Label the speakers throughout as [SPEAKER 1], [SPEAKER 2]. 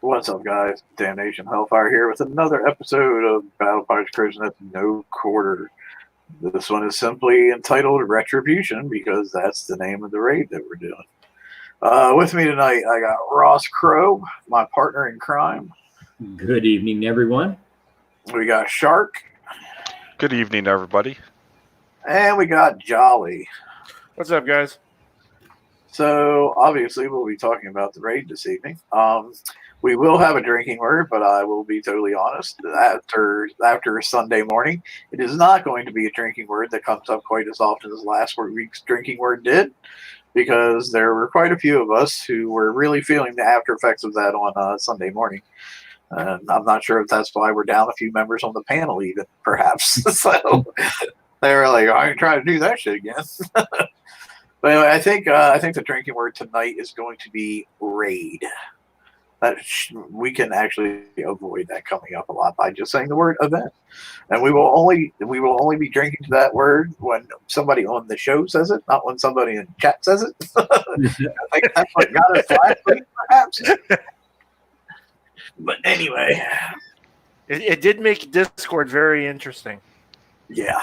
[SPEAKER 1] What's up, guys? Damnation-n-Hellfire here with another episode of Battle Pirates Cruising at No Quarter. This one is simply entitled Retribution because that's the name of the raid that we're doing. With me tonight, I got Ross Crow, my partner in crime.
[SPEAKER 2] Good evening, everyone.
[SPEAKER 1] We got Shark.
[SPEAKER 3] Good evening, everybody.
[SPEAKER 1] And we got Jolly.
[SPEAKER 4] What's up, guys?
[SPEAKER 1] So, obviously, we'll be talking about the raid this evening. We will have a drinking word, but I will be totally honest. After Sunday morning, it is not going to be a drinking word that comes up quite as often as last week's drinking word did, because there were quite a few of us who were really feeling the after effects of that on Sunday morning. And I'm not sure if that's why we're down a few members on the panel, even, perhaps. So they were like, I ain't trying to do that shit again. But anyway, I think the drinking word tonight is going to be raid. We can actually avoid that coming up a lot by just saying the word event, and we will only be drinking to that word when somebody on the show says it, not when somebody in chat says it. I think that's what got us last week, perhaps. But anyway,
[SPEAKER 4] it did make Discord very interesting.
[SPEAKER 1] Yeah.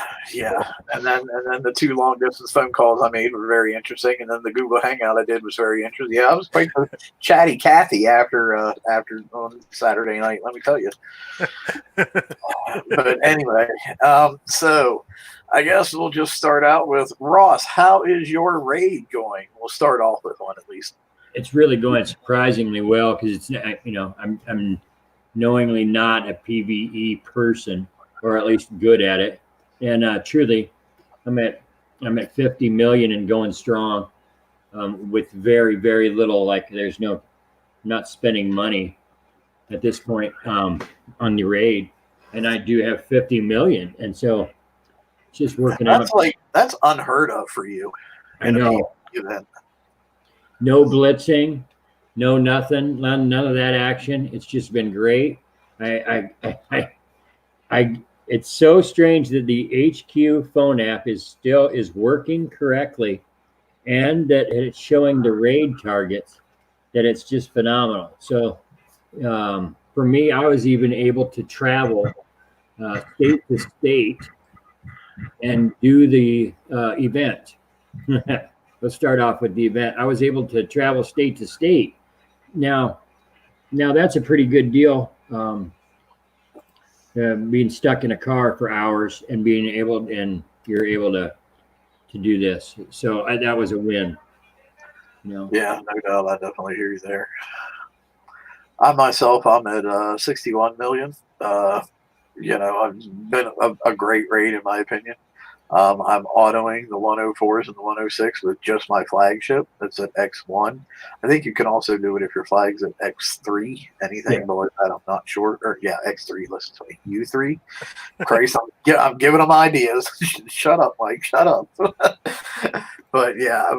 [SPEAKER 1] And then the two long distance phone calls I made were very interesting, and then the Google Hangout I did was very interesting. Yeah, I was quite chatty Cathy after on Saturday night, let me tell you. But anyway, so I guess we'll just start out with Ross. How is your raid going? We'll start off with one at least.
[SPEAKER 2] It's really going surprisingly well because it's I'm knowingly not a PvE person, or at least good at it. And truly, I'm at 50 million and going strong, with very, very little. Like not spending money at this point on the raid, and I do have 50 million, and so it's just working out.
[SPEAKER 1] That's unheard of for you.
[SPEAKER 2] I know. No blitzing, no nothing, none of that action. It's just been great. It's so strange that the HQ phone app is working correctly, and that it's showing the raid targets. That it's just phenomenal. So for me, I was even able to travel state to state and do the event. Let's start off with the event. I was able to travel state to state. Now that's a pretty good deal. Being stuck in a car for hours and you're able to do this. So that was a win.
[SPEAKER 1] Yeah, no doubt. I definitely hear you there. I'm at 61 million. It's been a great raid in my opinion. I'm autoing the 104s and the 106 with just my flagship. That's at X1. I think you can also do it if your flag's at X3. Anything below that, I'm not sure. Or X3. Listen to me, U3. Christ, I'm giving them ideas. Shut up, Mike. Shut up. But yeah,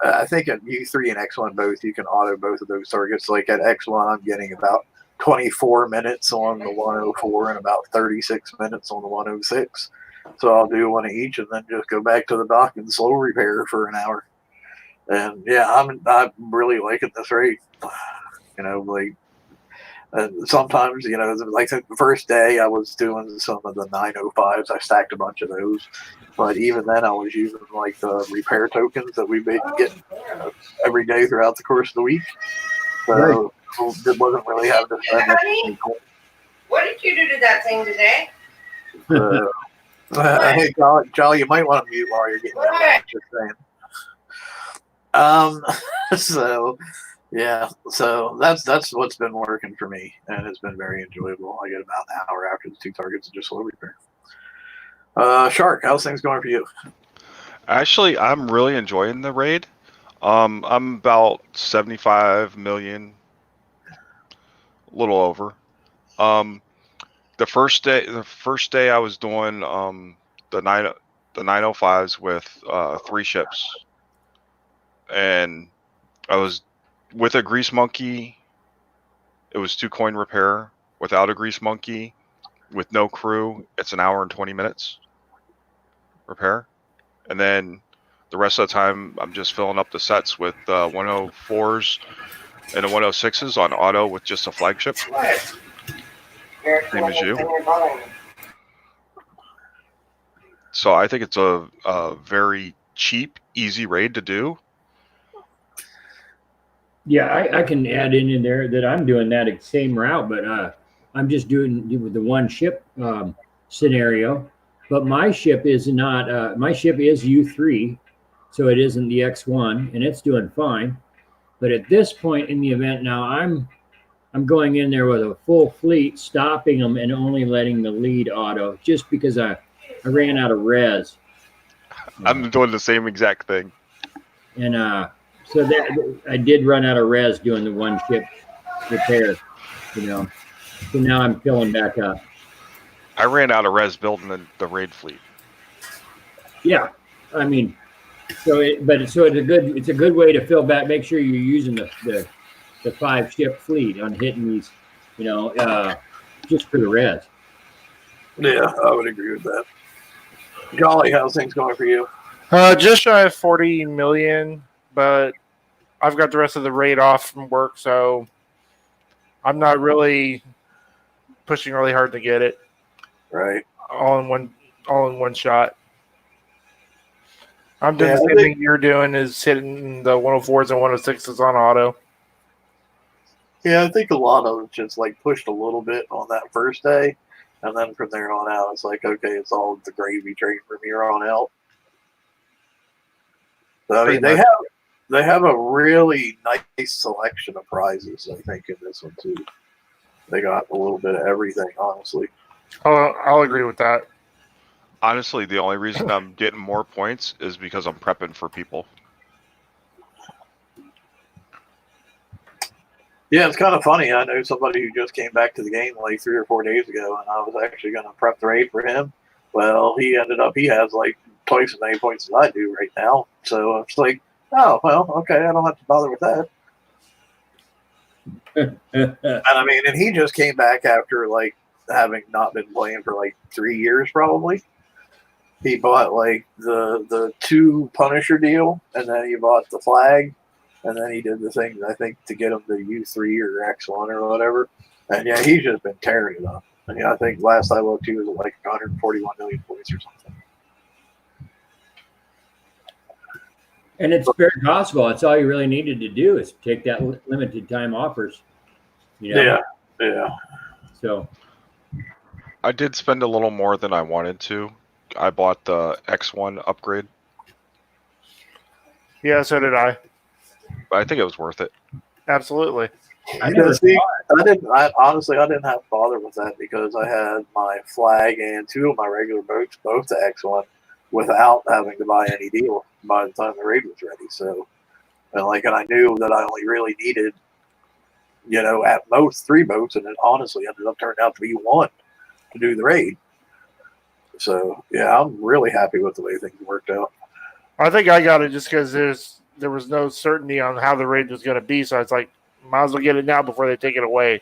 [SPEAKER 1] I think at U3 and X1 both, you can auto both of those targets. Like at X1, I'm getting about 24 minutes on the 104 and about 36 minutes on the 106. So I'll do one of each and then just go back to the dock and slow repair for an hour. And yeah, I'm really liking this raid. Sometimes, like the first day I was doing some of the 905s. I stacked a bunch of those. But even then I was using like the repair tokens that we've been getting every day throughout the course of the week. So it wasn't really having to spend any coin.
[SPEAKER 5] What did you do to that thing today?
[SPEAKER 1] Hey, Jolly, you might want to mute while you're getting that. Just saying. So that's what's been working for me, and it's been very enjoyable. I get about an hour after the two targets and just slow repair. Shark, how's things going for you?
[SPEAKER 3] Actually, I'm really enjoying the raid. I'm about 75 million, a little over. The first day I was doing the 905s with 3 ships, and I was with a grease monkey. It was 2 coin repair. Without a grease monkey, with no crew, it's an hour and 20 minutes repair, and then the rest of the time I'm just filling up the sets with 104s and a 106s on auto with just a flagship.
[SPEAKER 5] What?
[SPEAKER 3] Same as you. So I think it's a very cheap, easy raid to do.
[SPEAKER 2] Yeah, I can add in there that I'm doing that same route, but I'm just doing with the one ship scenario. But my ship is not. My ship is U3, so it isn't the X1, and it's doing fine. But at this point in the event now, I'm going in there with a full fleet, stopping them and only letting the lead auto, just because I ran out of res.
[SPEAKER 3] I'm doing the same exact thing.
[SPEAKER 2] And so that I did run out of res doing the one ship repair, you know. So now I'm filling back up.
[SPEAKER 3] I ran out of res building the raid fleet.
[SPEAKER 2] Yeah, I mean, it's a good way to fill back. Make sure you're using the 5 ship fleet on hitting these, you know, just for the res.
[SPEAKER 1] Yeah, I would agree with that. Golly, how's things going for you?
[SPEAKER 4] Just shy of 40 million, but I've got the rest of the raid off from work, so I'm not really pushing really hard to get it
[SPEAKER 1] Right.
[SPEAKER 4] all in one shot. I'm doing the same thing you're doing, is hitting the 104s and 106s on auto.
[SPEAKER 1] Yeah, I think a lot of it just like pushed a little bit on that first day, and then from there on out, it's like, okay, it's all the gravy train from here on out. So, I mean, they have a really nice selection of prizes, I think, in this one too. They got a little bit of everything, honestly.
[SPEAKER 4] I'll agree with that.
[SPEAKER 3] Honestly, the only reason I'm getting more points is because I'm prepping for people.
[SPEAKER 1] Yeah, it's kind of funny. I know somebody who just came back to the game like 3 or 4 days ago, and I was actually going to prep the raid for him. Well, he has like twice as many points as I do right now. So it's like, oh, well, okay, I don't have to bother with that. And I mean, and he just came back after like having not been playing for like 3 years probably. He bought like the 2 Punisher deal, and then he bought the flag, and then he did the thing, I think, to get him the U3 or X1 or whatever. And yeah, he's just been tearing it up. And yeah, I think last I looked, he was like 141 million points or something.
[SPEAKER 2] And it's very possible. It's all you really needed to do is take that limited time offers. You know?
[SPEAKER 1] Yeah.
[SPEAKER 2] So
[SPEAKER 3] I did spend a little more than I wanted to. I bought the X1 upgrade.
[SPEAKER 4] Yeah, so did I.
[SPEAKER 3] But I think it was worth it.
[SPEAKER 4] Absolutely.
[SPEAKER 2] I never
[SPEAKER 1] honestly didn't have to bother with that because I had my flag and 2 of my regular boats, both the X1, without having to buy any deal by the time the raid was ready. So, and I knew that I only really needed, you know, at most 3 boats, and it honestly ended up turning out to be 1 to do the raid. So yeah, I'm really happy with the way things worked out.
[SPEAKER 4] I think I got it just because there was no certainty on how the raid was going to be, so it's like, might as well get it now before they take it away.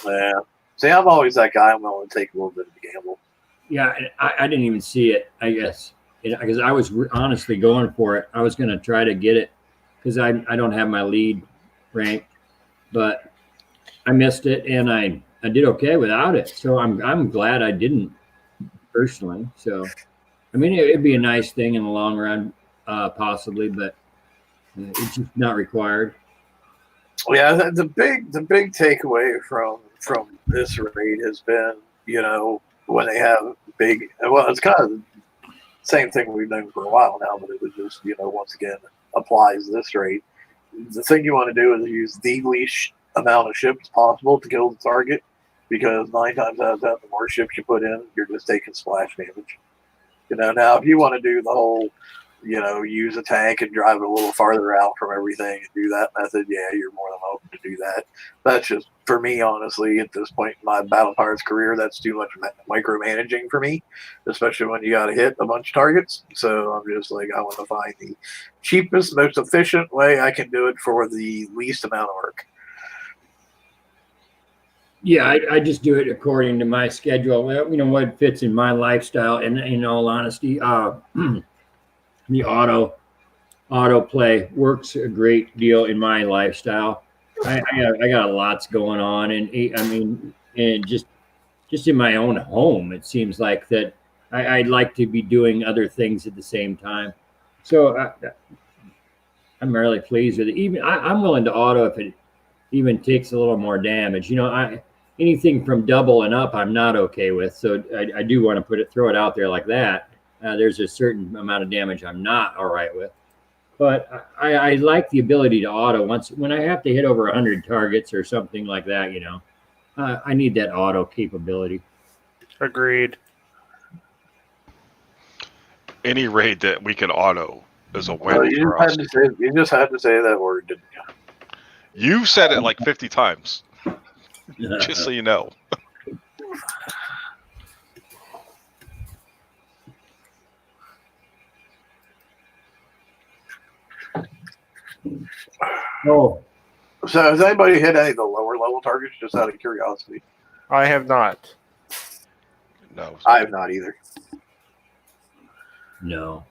[SPEAKER 1] Yeah. See, I'm always that guy. I'm willing to take a little bit of the gamble.
[SPEAKER 2] Yeah, I didn't even see it, I guess, because I was honestly going for it. I was going to try to get it because I don't have my lead rank, but I missed it, and I did okay without it. So I'm glad I didn't personally. So, I mean, it'd be a nice thing in the long run, possibly, but it's just not required.
[SPEAKER 1] Yeah, the big takeaway from this raid has been, you know, when they have big, well, it's kind of the same thing we've known for a while now, but it was just, you know, once again applies this raid. The thing you want to do is use the least amount of ships possible to kill the target, because 9 times out of 10, the more ships you put in, you're just taking splash damage. You know, now if you want to do the whole, you know, use a tank and drive it a little farther out from everything and do that method, yeah, you're more than welcome to do that. That's just, for me, honestly, at this point in my Battle Pirates career, that's too much micromanaging for me, especially when you got to hit a bunch of targets. So I'm just like, I want to find the cheapest, most efficient way I can do it for the least amount of work.
[SPEAKER 2] Yeah, I just do it according to my schedule. You know, what fits in my lifestyle. And in all honesty, the auto play works a great deal in my lifestyle. I got lots going on, and I mean, and just in my own home, it seems like that I'd like to be doing other things at the same time. So I'm really pleased with it. Even I'm willing to auto if it even takes a little more damage. You know, anything from double and up, I'm not okay with. So I do want to throw it out there like that. There's a certain amount of damage I'm not all right with. But I like the ability to auto when I have to hit over 100 targets or something like that. You know, I need that auto capability.
[SPEAKER 4] Agreed.
[SPEAKER 3] Any raid that we can auto is a win
[SPEAKER 1] Well, you
[SPEAKER 3] for us.
[SPEAKER 1] just had to say that word, didn't you?
[SPEAKER 3] You said it like 50 times, just so you know.
[SPEAKER 2] Oh,
[SPEAKER 1] So has anybody hit any of the lower level targets? Just out of curiosity.
[SPEAKER 4] I have not.
[SPEAKER 3] No.
[SPEAKER 1] I have not either.
[SPEAKER 2] no.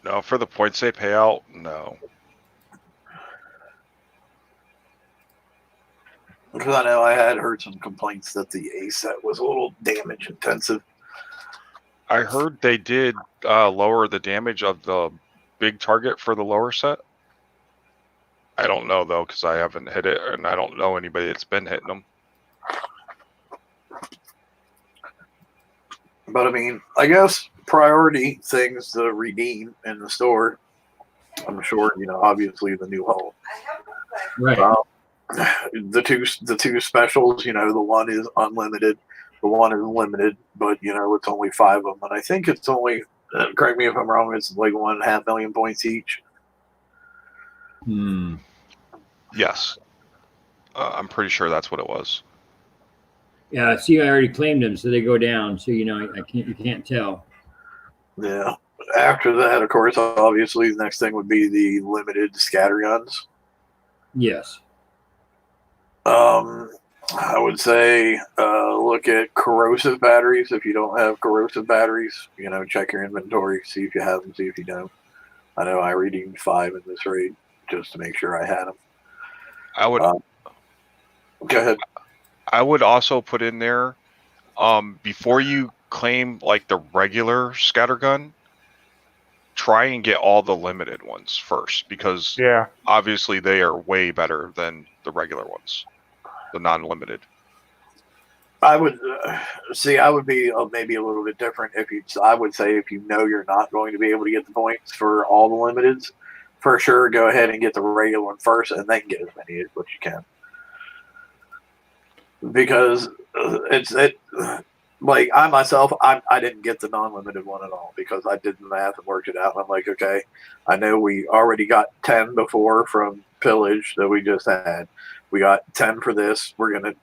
[SPEAKER 3] No, for the points they pay out, no.
[SPEAKER 1] Because I know I had heard some complaints that the A set was a little damage intensive.
[SPEAKER 3] I heard they did lower the damage of the big target for the lower set. I don't know, though, because I haven't hit it, and I don't know anybody that's been hitting them.
[SPEAKER 1] But I mean, I guess priority things to redeem in the store. I'm sure, you know, obviously the new hull.
[SPEAKER 2] Right.
[SPEAKER 1] The two specials, you know, the one is unlimited, the one is limited, but you know, it's only 5 of them, and I think it's only, correct me if I'm wrong, it's like 1.5 million points each.
[SPEAKER 3] Yes. I'm pretty sure that's what it was.
[SPEAKER 2] Yeah. See, I already claimed them, so they go down. So you know, you can't tell.
[SPEAKER 1] Yeah. After that, of course, obviously the next thing would be the limited scatter guns.
[SPEAKER 2] Yes.
[SPEAKER 1] I would say look at corrosive batteries. If you don't have corrosive batteries, you know, check your inventory, see if you have them, see if you don't. I know I redeemed 5 in this raid just to make sure I had them.
[SPEAKER 3] I would.
[SPEAKER 1] Go ahead.
[SPEAKER 3] I would also put in there, before you claim like the regular scattergun, try and get all the limited ones first, because obviously they are way better than the regular ones, the non-limited.
[SPEAKER 1] I would see. I would be maybe a little bit different if you. I would say if you know you're not going to be able to get the points for all the limiteds, for sure, go ahead and get the regular one first, and then get as many as what you can. Because like I myself, I didn't get the non-limited one at all because I did the math and worked it out. And I'm like, okay, I know we already got 10 before from pillage that we just had. We got 10 for this. We're gonna.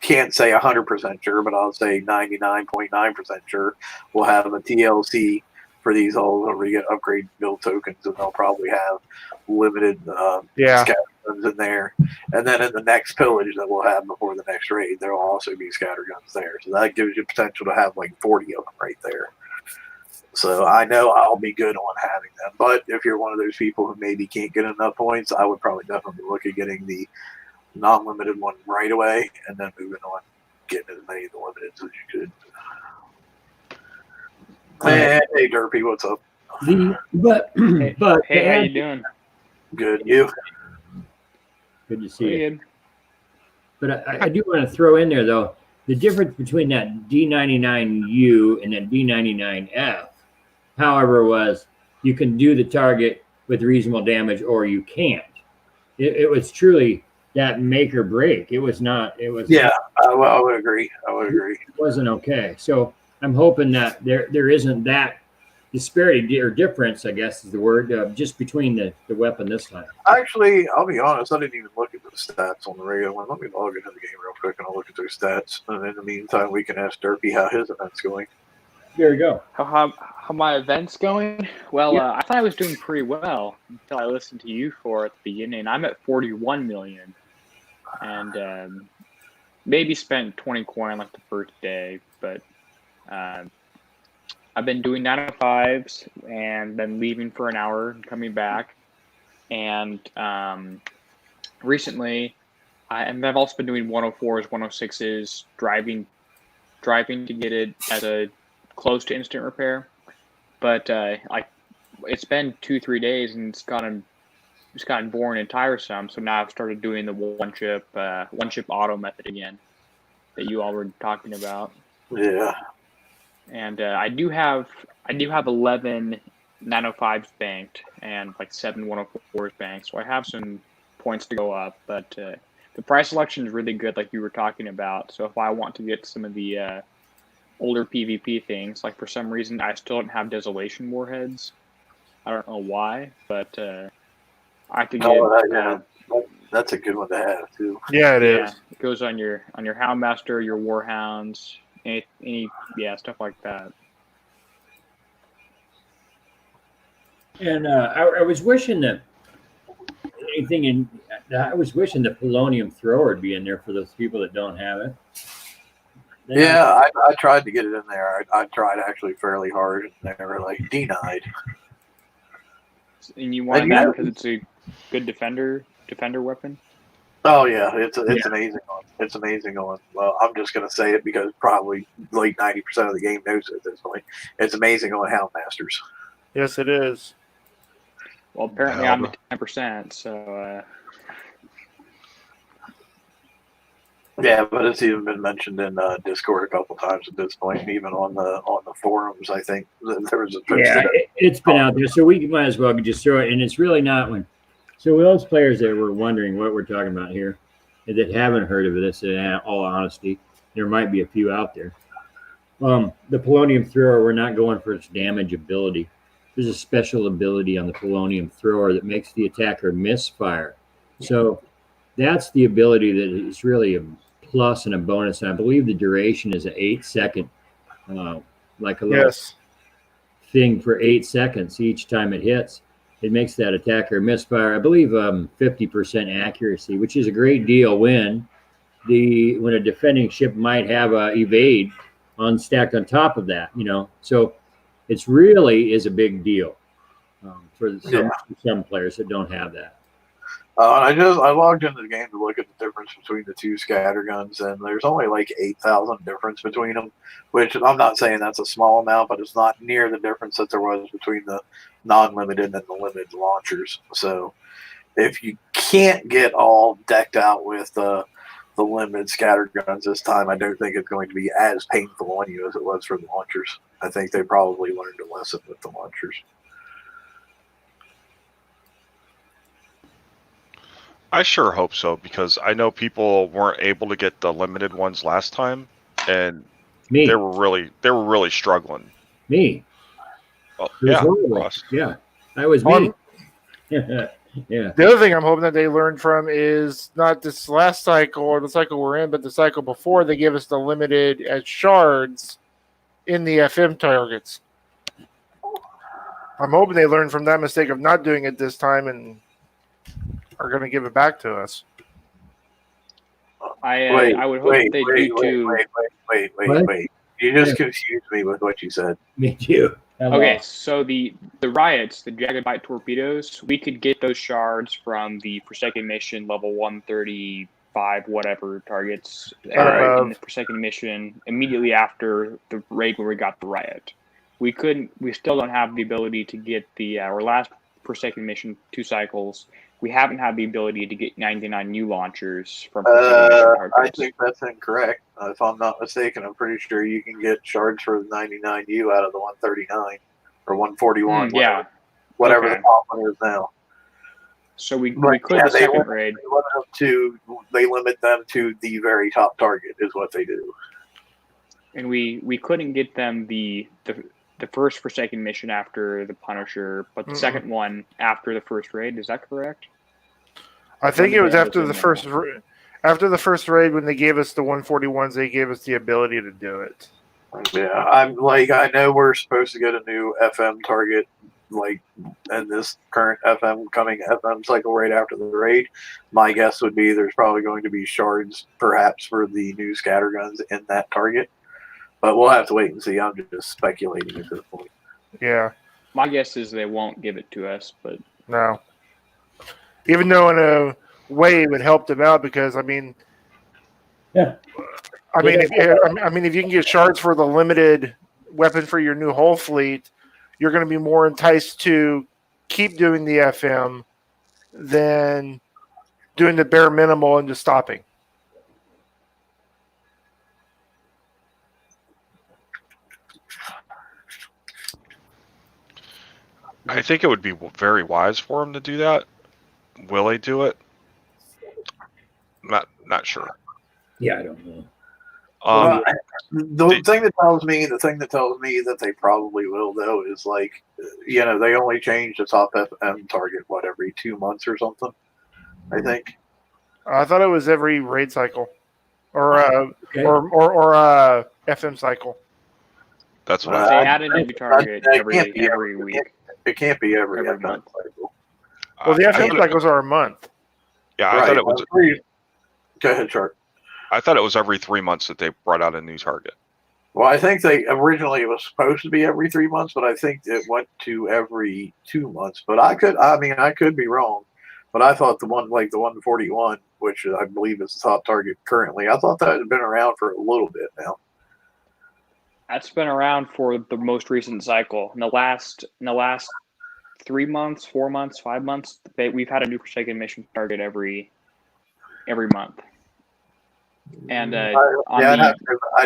[SPEAKER 1] Can't say 100% sure, but I'll say 99.9% sure we'll have a TLC for these holes where we get upgrade build tokens, and they'll probably have limited scatter guns in there. And then in the next pillage that we'll have before the next raid, there will also be scatter guns there. So that gives you potential to have like 40 of them right there. So I know I'll be good on having them. But if you're one of those people who maybe can't get enough points, I would probably definitely look at getting the non-limited one right away, and then moving on, getting as many of the limited as you could. Hey, Derpy, what's up?
[SPEAKER 6] Hey, how you doing?
[SPEAKER 1] Good, you?
[SPEAKER 2] Good to see you. But I do want to throw in there though, the difference between that D99U and that D99F, however, was you can do the target with reasonable damage or you can't. It was truly that make or break. It was not. It was.
[SPEAKER 1] Yeah, I would agree. It
[SPEAKER 2] wasn't okay. So I'm hoping that there isn't that disparity or difference, I guess is the word, just between the weapon this time.
[SPEAKER 1] Actually, I'll be honest. I didn't even look at the stats on the regular one. Let me log into the game real quick and I'll look at those stats. And in the meantime, we can ask Derpy how his event's going.
[SPEAKER 2] There you go.
[SPEAKER 6] How my event's going? Well, I thought I was doing pretty well until I listened to you at the beginning. I'm at 41 million. And maybe spent 20 coin like the first day, but I've been doing 9 to 5s and then leaving for an hour and coming back. and recently, I've also been doing 104s, 106s, driving to get it at a close to instant repair. But it's been 2-3 days and it's gotten boring and tiresome. So now I've started doing the one chip auto method again that you all were talking about.
[SPEAKER 1] Yeah.
[SPEAKER 6] And I do have 11 905s banked and like 7 104s banked. So I have some points to go up, but the price selection is really good, like you were talking about. So if I want to get some of the older PvP things, like for some reason I still don't have Desolation Warheads. I don't know why, but I could get.
[SPEAKER 1] That's a good one to have too.
[SPEAKER 4] Yeah, it is.
[SPEAKER 6] It goes on your Houndmaster, your Warhounds, any stuff like that.
[SPEAKER 2] And I was wishing that I was wishing the Polonium Thrower would be in there for those people that don't have it.
[SPEAKER 1] Yeah, I tried to get it in there. I tried actually fairly hard, and they were like denied.
[SPEAKER 6] And you want that because it's a good defender weapon?
[SPEAKER 1] Oh yeah, it's amazing. It's amazing on. Well, I'm just gonna say it because probably like 90% of the game knows it at this point. It's amazing on Houndmasters.
[SPEAKER 4] Yes, it is.
[SPEAKER 6] Well, apparently I'm at 10%, so.
[SPEAKER 1] Yeah, but it's even been mentioned in Discord a couple times at this point, and even on the forums. I think there was a
[SPEAKER 2] it's been out there, so we might as well just throw it. And it's really not when. So those players that were wondering what we're talking about here, that haven't heard of this, in all honesty, there might be a few out there. The Polonium Thrower, we're not going for its damage ability. There's a special ability on the Polonium Thrower that makes the attacker misfire. So that's the ability that is really a plus and a bonus. And I believe the duration is an 8-second, like a little thing for 8 seconds each time it hits. It makes that attacker misfire. I believe 50% accuracy, which is a great deal when a defending ship might have a evade stacked on top of that. So it's really is a big deal for some players that don't have that.
[SPEAKER 1] I logged into the game to look at the difference between the two scatterguns, and there's only like 8,000 difference between them, which I'm not saying that's a small amount, but it's not near the difference that there was between the non-limited and the limited launchers. So if you can't get all decked out with the limited scatterguns this time, I don't think it's going to be as painful on you as it was for the launchers. I think they probably learned a lesson with the launchers.
[SPEAKER 3] I sure hope so, because I know people weren't able to get the limited ones last time, and they were really struggling.
[SPEAKER 2] Me.
[SPEAKER 3] Oh, yeah,
[SPEAKER 2] Ross. Yeah, that was me. Yeah.
[SPEAKER 4] The other thing I'm hoping that they learned from is not this last cycle or the cycle we're in, but the cycle before. They gave us the limited as shards in the FM targets. I'm hoping they learned from that mistake of not doing it this time and are going to give it back to us.
[SPEAKER 6] I would hope they do too.
[SPEAKER 1] Wait. You just confused me with what you said.
[SPEAKER 2] Me too.
[SPEAKER 6] Okay, so the riots, the Jagged Bite torpedoes, we could get those shards from the Forsaken mission level 135 whatever targets in the Forsaken mission immediately after the raid where we got the riot. We still don't have the ability to get our last Forsaken mission 2 cycles. We haven't had the ability to get 99 new launchers from Forsaken mission targets.
[SPEAKER 1] I think that's incorrect. If I'm not mistaken, I'm pretty sure you can get shards for the 99U out of the 139 or 141. Whatever the top one is now.
[SPEAKER 6] So we could the second raid.
[SPEAKER 1] They limit them to the very top target is what they do.
[SPEAKER 6] And we couldn't get them the first Forsaken mission after the Punisher, but the second one after the first raid. Is that correct?
[SPEAKER 4] I think it was after the first raid when they gave us the 141s. They gave us the ability to do it.
[SPEAKER 1] Yeah, I know we're supposed to get a new FM target, in this current coming FM cycle right after the raid. My guess would be there's probably going to be shards, perhaps, for the new scatterguns in that target. But we'll have to wait and see. I'm just speculating at this point.
[SPEAKER 4] Yeah.
[SPEAKER 6] My guess is they won't give it to us, but
[SPEAKER 4] no. Even though in a way it would help them out because, I mean,
[SPEAKER 2] Yeah.
[SPEAKER 4] if you can get shards for the limited weapon for your new hull fleet, you're going to be more enticed to keep doing the FM than doing the bare minimal and just stopping.
[SPEAKER 3] I think it would be very wise for him to do that. Will he do it? Not sure.
[SPEAKER 2] Yeah, I don't know.
[SPEAKER 1] The thing that tells me that they probably will, though, is like, they only change the top FM target every 2 months or something. I think.
[SPEAKER 4] I thought it was every raid cycle, or FM cycle.
[SPEAKER 3] That's what
[SPEAKER 6] They
[SPEAKER 3] I
[SPEAKER 6] add a new target every week.
[SPEAKER 1] It can't be every
[SPEAKER 6] Every
[SPEAKER 1] FM
[SPEAKER 6] month.
[SPEAKER 1] cycle.
[SPEAKER 4] Well, the
[SPEAKER 3] I
[SPEAKER 4] FM
[SPEAKER 3] thought
[SPEAKER 4] cycles are a month.
[SPEAKER 3] Yeah, I thought it was.
[SPEAKER 1] Go ahead, Chart.
[SPEAKER 3] I thought it was every 3 months that they brought out a new target.
[SPEAKER 1] Well, I think it was supposed to be every 3 months, but I think it went to every 2 months. But I could be wrong. But I thought the 141, which I believe is the top target currently, I thought that had been around for a little bit now.
[SPEAKER 6] That's been around for the most recent cycle. In the last 3 months, 4 months, 5 months, we've had a new Forsaken mission target every month. And
[SPEAKER 1] I'd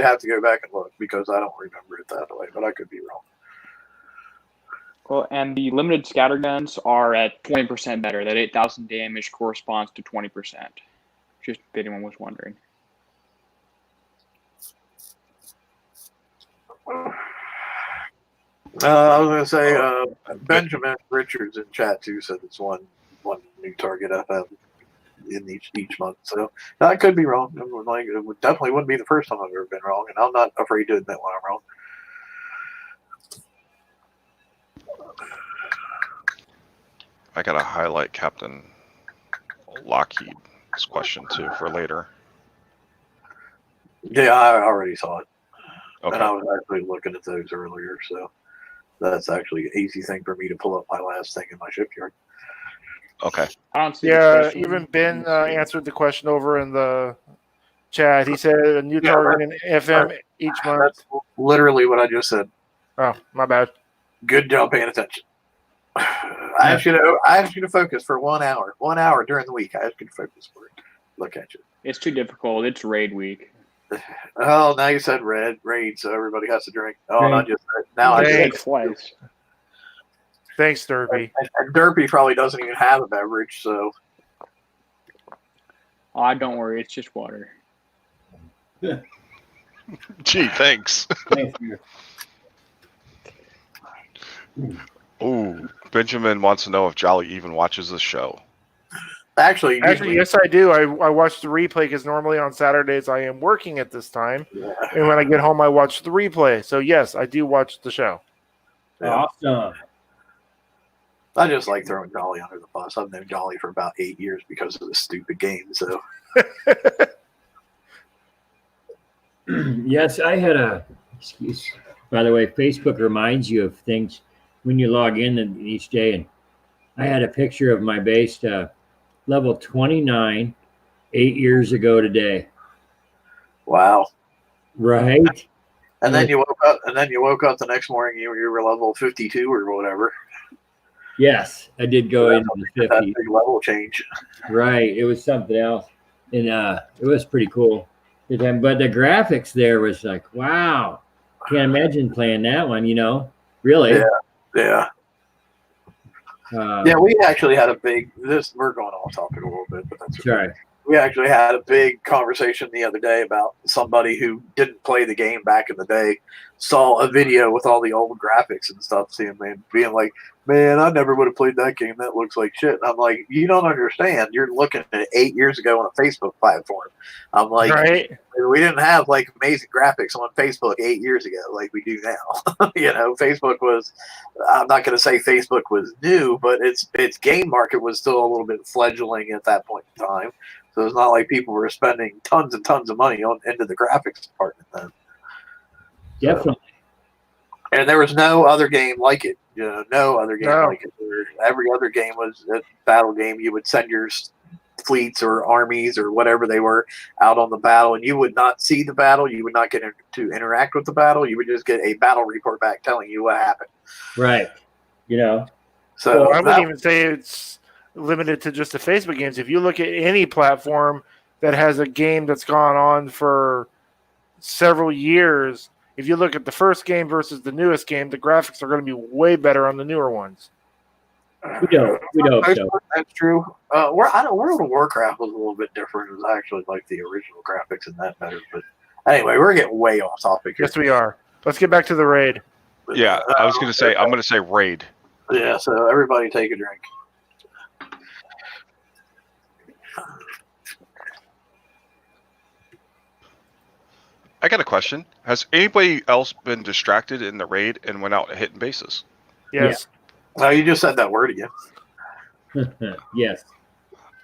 [SPEAKER 1] have to go back and look because I don't remember it that way, but I could be wrong.
[SPEAKER 6] Well, and the limited scatter guns are at 20% better. That 8,000 damage corresponds to 20%. Just if anyone was wondering.
[SPEAKER 1] I was going to say Benjamin Richards in chat too said it's one new target FM in each month. So I could be wrong. It definitely wouldn't be the first time I've ever been wrong, and I'm not afraid to admit when I'm wrong.
[SPEAKER 3] I gotta highlight Captain Lockheed's question too for later.
[SPEAKER 1] Yeah, I already saw it.
[SPEAKER 3] Okay.
[SPEAKER 1] And I was actually looking at those earlier, so that's actually an easy thing for me to pull up my last thing in my shipyard.
[SPEAKER 3] Okay.
[SPEAKER 6] I don't see the
[SPEAKER 4] Yeah,
[SPEAKER 6] question.
[SPEAKER 4] even Ben answered the question over in the chat. He said a new target in FM each month.
[SPEAKER 1] That's literally what I just said.
[SPEAKER 4] Oh, my bad.
[SPEAKER 1] Good job paying attention. I asked you to focus for 1 hour. 1 hour during the week. I asked you to focus for it. Look at you.
[SPEAKER 6] It's too difficult. It's raid week.
[SPEAKER 1] Oh, now you said raid, so everybody has to drink. Oh,
[SPEAKER 2] Raid.
[SPEAKER 1] and I just said now I
[SPEAKER 4] Thanks.
[SPEAKER 1] said
[SPEAKER 6] Twice.
[SPEAKER 4] Thanks, Derby.
[SPEAKER 1] and Derpy probably doesn't even have a beverage, so
[SPEAKER 6] Oh, don't worry. It's just water.
[SPEAKER 3] Gee, thanks.
[SPEAKER 2] Thank you.
[SPEAKER 3] Ooh, Benjamin wants to know if Jolly even watches the show.
[SPEAKER 1] actually,
[SPEAKER 4] Yes, I do. I watch the replay because normally on Saturdays I am working at this time,
[SPEAKER 1] yeah.
[SPEAKER 4] and when I get home I watch the replay. So yes, I do watch the show.
[SPEAKER 2] Awesome.
[SPEAKER 1] I just like throwing Jolly under the bus. I've known Jolly for about 8 years because of this stupid game. So
[SPEAKER 2] Yes, I had a excuse. By the way, Facebook reminds you of things when you log in each day, and I had a picture of my base level 29 8 years ago today.
[SPEAKER 1] wow.
[SPEAKER 2] Right?
[SPEAKER 1] And then you woke up the next morning. You were level 52 or whatever.
[SPEAKER 2] Yes, I did go into the
[SPEAKER 1] That
[SPEAKER 2] 50s.
[SPEAKER 1] big level change.
[SPEAKER 2] Right. It was something else. And it was pretty cool. But the graphics there was like, wow. Can't imagine playing that one, Really?
[SPEAKER 1] Yeah. Yeah, we actually had we're going off topic a little bit, but that's okay.
[SPEAKER 2] Sorry.
[SPEAKER 1] We actually had a big conversation the other day about somebody who didn't play the game back in the day, saw a video with all the old graphics and stuff, being like, man, I never would have played that game. That looks like shit. And I'm like, you don't understand. You're looking at 8 years ago on a Facebook platform. I'm like,
[SPEAKER 4] Right?
[SPEAKER 1] we didn't have like amazing graphics on Facebook 8 years ago like we do now. Facebook was, I'm not going to say Facebook was new, but its game market was still a little bit fledgling at that point in time. So it's not like people were spending tons and tons of money into the graphics department then.
[SPEAKER 2] Definitely.
[SPEAKER 1] And there was no other game like it. No other game
[SPEAKER 4] No.
[SPEAKER 1] like it. Every other game was a battle game. You would send your fleets or armies or whatever they were out on the battle, and you would not see the battle. You would not get to interact with the battle. You would just get a battle report back telling you what happened.
[SPEAKER 2] Right.
[SPEAKER 1] So
[SPEAKER 4] Well, I wouldn't even say it's limited to just the Facebook games. If you look at any platform that has a game that's gone on for several years, if you look at the first game versus the newest game, the graphics are going to be way better on the newer ones.
[SPEAKER 2] We don't. So.
[SPEAKER 1] That's true. World of Warcraft was a little bit different. It was actually like the original graphics and that better. But anyway, we're getting way off topic here.
[SPEAKER 4] Yes, we are. Let's get back to the raid.
[SPEAKER 3] Yeah, I was going to say, I'm going to say raid.
[SPEAKER 1] Yeah, so everybody take a drink.
[SPEAKER 3] I got a question. Has anybody else been distracted in the raid and went out hitting bases?
[SPEAKER 4] Yes.
[SPEAKER 1] No, you just said that word again.
[SPEAKER 2] Yes.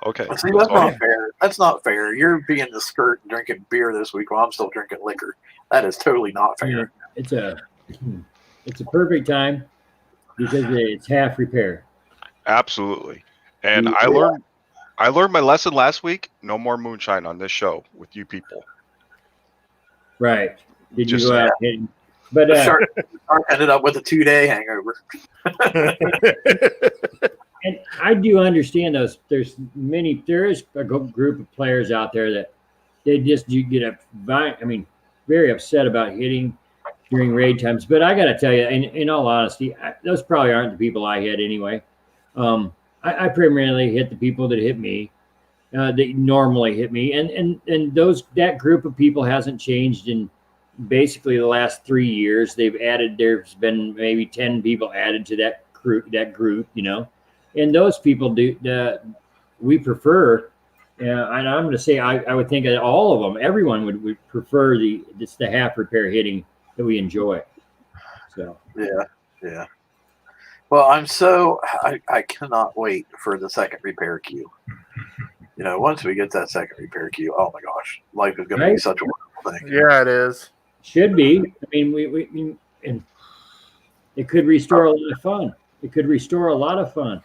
[SPEAKER 3] Okay.
[SPEAKER 1] See, that's not fair. That's not fair. You're being the skirt and drinking beer this week while I'm still drinking liquor. That is totally not fair.
[SPEAKER 2] It's a perfect time because it's half repair.
[SPEAKER 3] Absolutely. And I learned my lesson last week. No more moonshine on this show with you people.
[SPEAKER 2] Right. Did you
[SPEAKER 3] Just
[SPEAKER 2] go out hitting? But
[SPEAKER 1] Shark ended up with a 2-day hangover.
[SPEAKER 2] and I do understand those. There is a group of players out there that they just do get very upset about hitting during raid times. But I got to tell you, in all honesty, those probably aren't the people I hit anyway. I primarily hit the people that hit me, that normally hit me, and that group of people hasn't changed in basically the last 3 years. There's been maybe 10 people added to that group, and those people we prefer. And I'm going to say I would think that all of them, everyone would prefer the half repair hitting that we enjoy. So
[SPEAKER 1] yeah. Well, I cannot wait for the second repair queue. Once we get that second repair queue, oh my gosh, life is going to be such a wonderful thing.
[SPEAKER 4] Yeah, it is.
[SPEAKER 2] Should be. I mean, and it could restore a lot of fun. It could restore a lot of fun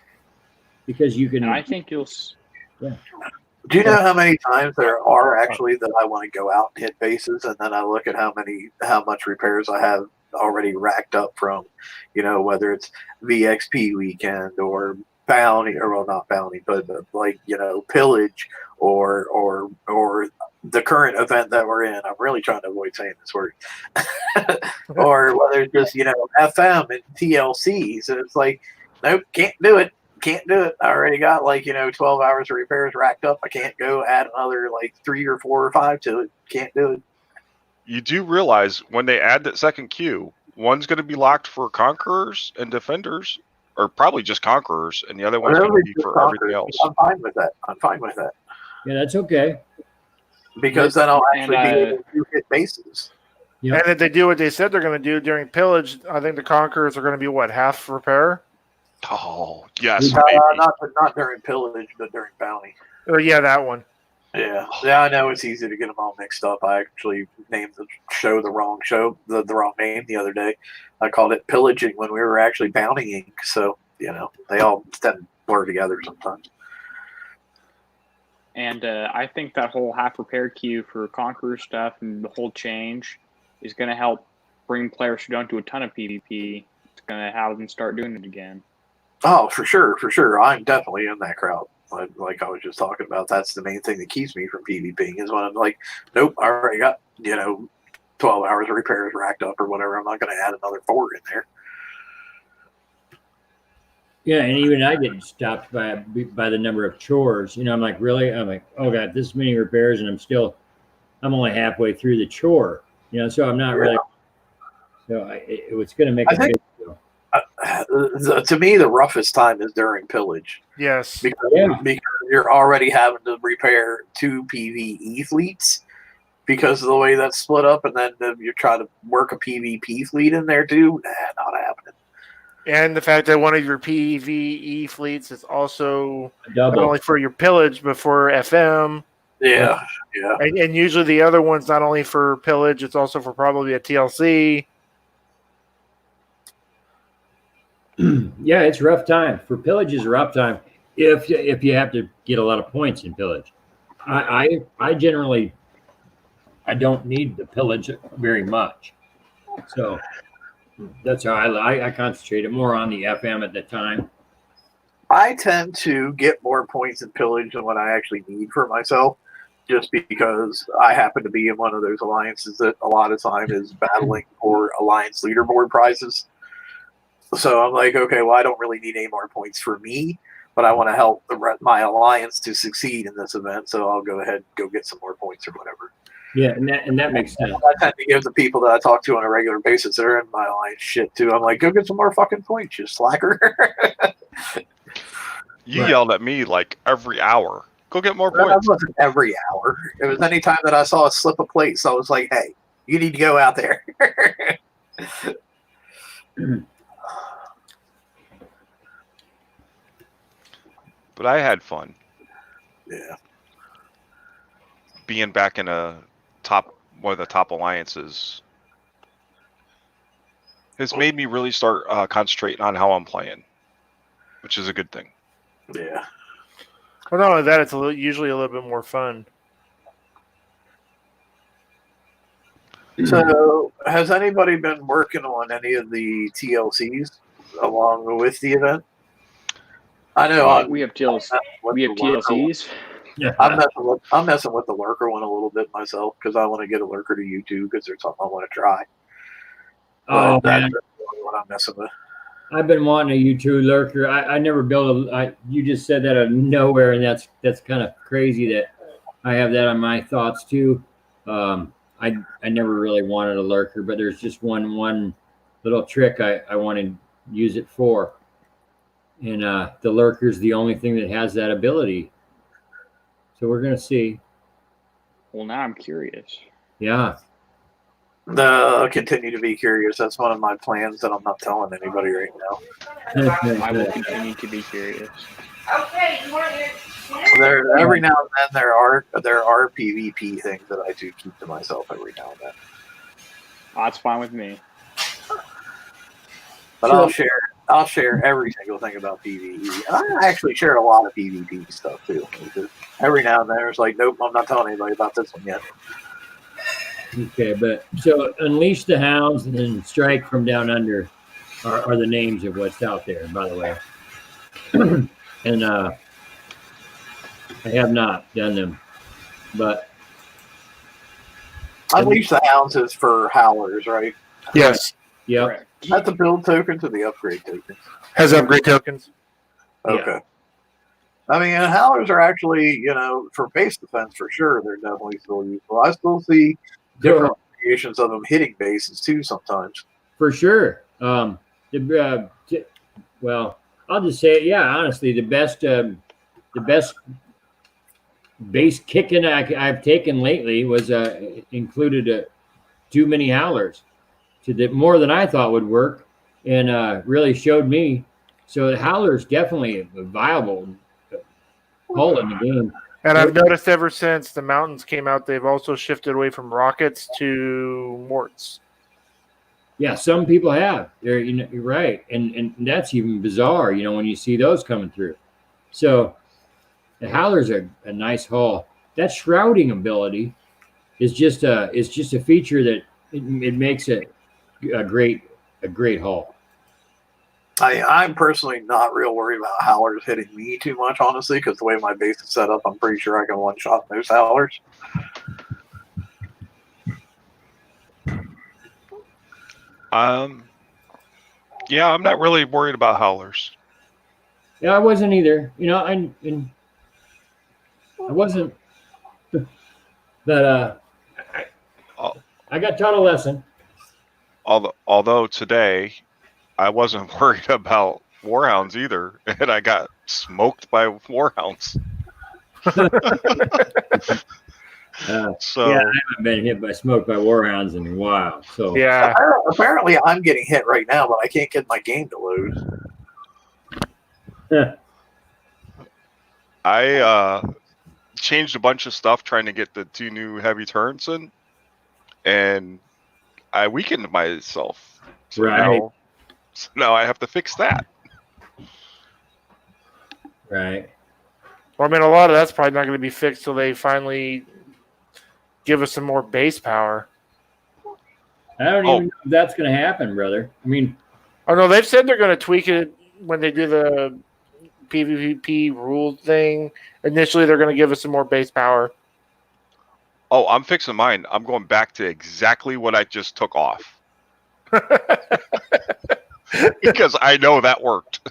[SPEAKER 2] because you can.
[SPEAKER 6] And I think you'll.
[SPEAKER 2] Yeah.
[SPEAKER 1] Do you know how many times there are actually that I want to go out and hit bases, and then I look at how much repairs I have already racked up from, whether it's VXP weekend or bounty, or well, not bounty, but like pillage or the current event that we're in. I'm really trying to avoid saying this word. Or whether it's just FM and TLC. So it's like, nope, can't do it. I already got 12 hours of repairs racked up. I can't go add another 3 or 4 or 5 to it. Can't do it.
[SPEAKER 3] You do realize when they add that second queue, one's going to be locked for Conquerors and Defenders, or probably just Conquerors, and the other one's going to be for everything else.
[SPEAKER 1] I'm fine with that.
[SPEAKER 2] Yeah, that's okay.
[SPEAKER 1] Because then I'll actually be able to hit bases.
[SPEAKER 2] Yep.
[SPEAKER 4] And if they do what they said they're going to do during pillage, I think the Conquerors are going to be half repair?
[SPEAKER 3] Oh, yes.
[SPEAKER 1] Not during pillage, but during bounty.
[SPEAKER 4] Oh, yeah, that one.
[SPEAKER 1] Yeah, I know it's easy to get them all mixed up. I actually named the show the wrong name the other day. I called it Pillaging when we were actually bountying. So, they all tend to blur together sometimes.
[SPEAKER 6] And I think that whole half repair queue for Conqueror stuff and the whole change is going to help bring players who don't do a ton of PvP. It's going to have them start doing it again.
[SPEAKER 1] Oh, for sure. I'm definitely in that crowd. Like I was just talking about, that's the main thing that keeps me from PvPing is when I'm like, nope, I already got 12 hours of repairs racked up or whatever. I'm not going to add another 4 in there.
[SPEAKER 2] Yeah, and even I get stopped by the number of chores. I'm like, really? I'm like, oh god, this many repairs, and I'm only halfway through the chore. So I'm not really. So it's going to make a big deal.
[SPEAKER 1] To me, the roughest time is during pillage.
[SPEAKER 4] Yes.
[SPEAKER 1] Because you're already having to repair 2 PvE fleets because of the way that's split up, and then you're trying to work a PvP fleet in there too. Not happening.
[SPEAKER 4] And the fact that one of your PvE fleets is also
[SPEAKER 2] Double.
[SPEAKER 4] not only for your pillage, but for FM.
[SPEAKER 1] Yeah.
[SPEAKER 4] And usually the other one's not only for pillage, it's also for probably a TLC.
[SPEAKER 2] Yeah, it's a rough time. For pillage is a rough time if you have to get a lot of points in pillage. I generally I don't need the pillage very much. So that's how I concentrated more on the FM at the time.
[SPEAKER 1] I tend to get more points in pillage than what I actually need for myself, just because I happen to be in one of those alliances that a lot of time is battling for alliance leaderboard prizes. So I'm like, okay, well, I don't really need any more points for me, but I want to help my alliance to succeed in this event, so I'll go ahead and go get some more points or whatever.
[SPEAKER 2] Yeah, and that makes sense.
[SPEAKER 1] I tend to give the people that I talk to on a regular basis that are in my alliance shit too. I'm like, go get some more fucking points, you slacker.
[SPEAKER 3] You
[SPEAKER 2] Right.
[SPEAKER 3] yelled at me like every hour. Go get more
[SPEAKER 1] That
[SPEAKER 3] points.
[SPEAKER 1] wasn't every hour. It was any time that I saw a slip of plate, so I was like, hey, you need to go out there.
[SPEAKER 3] But I had fun
[SPEAKER 1] Yeah.
[SPEAKER 3] being back in one of the top alliances. It's made me really start concentrating on how I'm playing, which is a good thing.
[SPEAKER 1] Yeah.
[SPEAKER 4] Well, not only that, it's usually a little bit more fun.
[SPEAKER 1] So, has anybody been working on any of the TLCs along with the event? I know
[SPEAKER 6] We have TLCs. Yeah.
[SPEAKER 1] I'm messing with the lurker one a little bit myself because I want to get a lurker to YouTube because there's something I want to try.
[SPEAKER 2] Oh,
[SPEAKER 1] But
[SPEAKER 2] man.
[SPEAKER 1] that's what I'm messing with.
[SPEAKER 2] I've been wanting a U2 lurker. I never built you just said that out of nowhere, and that's kind of crazy that I have that on my thoughts too. I never really wanted a lurker, but there's just one little trick I want to use it for, and the lurker's the only thing that has that ability. So we're gonna see.
[SPEAKER 6] Well, now I'm curious.
[SPEAKER 2] Yeah.
[SPEAKER 1] I'll continue to be curious. That's one of my plans that I'm not telling anybody right now.
[SPEAKER 6] I will continue to be curious.
[SPEAKER 5] Okay, you want your
[SPEAKER 1] Every now and then there are PvP things that I do keep to myself every now and then.
[SPEAKER 6] That's fine with me.
[SPEAKER 1] But I'll share every single thing about PvE. And I actually shared a lot of PvP stuff too. Every now and then it's like, nope, I'm not telling anybody about this one yet.
[SPEAKER 2] Okay, but so Unleash the Hounds and then Strike from Down Under are the names of what's out there, by the way. And I have not done them, but
[SPEAKER 1] Unleash the Hounds is for Howlers, right?
[SPEAKER 4] Yes.
[SPEAKER 2] yeah,
[SPEAKER 6] Correct.
[SPEAKER 1] That's the build tokens or the upgrade tokens?
[SPEAKER 4] Has upgrade tokens.
[SPEAKER 1] Okay. I mean, Howlers are actually, for base defense for sure, they're definitely still useful. I still see different variations of them hitting bases too sometimes.
[SPEAKER 2] for sure. Well, I'll just say it. Yeah, honestly, the best base kicking I've taken lately was included too many Howlers, to the more than I thought would work, and really showed me. So the Howler's definitely a viable hole in the game.
[SPEAKER 4] And I've noticed ever since the mountains came out, they've also shifted away from rockets to morts.
[SPEAKER 2] Yeah, some people have. You're right, and that's even bizarre. When you see those coming through. So the Howler's a nice haul. That shrouding ability is just a feature that it makes it a great haul.
[SPEAKER 1] I'm personally not real worried about Howlers hitting me too much, honestly, because the way my base is set up, I'm pretty sure I can one-shot those Howlers.
[SPEAKER 3] Yeah, I'm not really worried about Howlers.
[SPEAKER 2] Yeah, I wasn't either. I wasn't. But I got taught a lesson.
[SPEAKER 3] Although today I wasn't worried about Warhounds either, and I got smoked by Warhounds. So
[SPEAKER 2] yeah, I haven't been hit by smoke by Warhounds in a while. So
[SPEAKER 4] Yeah.
[SPEAKER 1] Apparently, I'm getting hit right now, but I can't get my game to load.
[SPEAKER 3] I changed a bunch of stuff trying to get the 2 new heavy turns in, and I weakened myself. So
[SPEAKER 2] Right.
[SPEAKER 3] now I have to fix that.
[SPEAKER 2] Right.
[SPEAKER 4] Well, I mean, a lot of that's probably not going to be fixed till they finally give us some more base power.
[SPEAKER 2] I don't even know if that's going to happen, brother. I mean,
[SPEAKER 4] oh no, they've said they're going to tweak it when they do the PvP rule thing. Initially, they're going to give us some more base power.
[SPEAKER 3] Oh, I'm fixing mine. I'm going back to exactly what I just took off. Because I know that worked.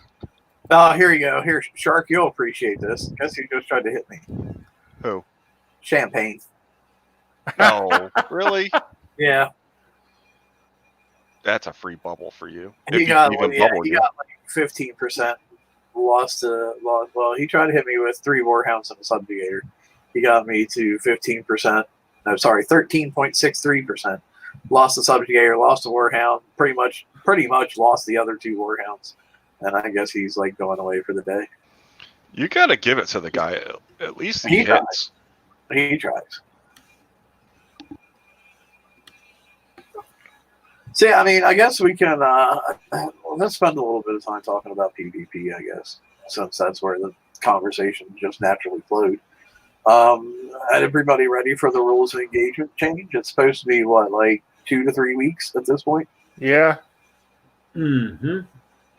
[SPEAKER 1] Oh, here you go. Here, Shark, you'll appreciate this. Guess who just tried to hit me?
[SPEAKER 3] Who?
[SPEAKER 1] Champagne.
[SPEAKER 3] No, really?
[SPEAKER 1] Yeah.
[SPEAKER 3] That's a free bubble for you.
[SPEAKER 1] He got like 15%. Lost. Well, he tried to hit me with 3 warhounds and a subjugator. He got me to 15%. No, sorry, 13.63%. Lost the subjugator, lost the warhound. Pretty much lost the other 2 warhounds. And I guess he's like going away for the day.
[SPEAKER 3] You got to give it to the guy. At least he hits.
[SPEAKER 1] Tries. He tries. See, I mean, I guess we can let's spend a little bit of time talking about PvP, I guess, since that's where the conversation just naturally flowed. And everybody ready for the rules of engagement change? It's supposed to be, what, like 2 to 3 weeks at this point?
[SPEAKER 4] Yeah.
[SPEAKER 2] mm-hmm.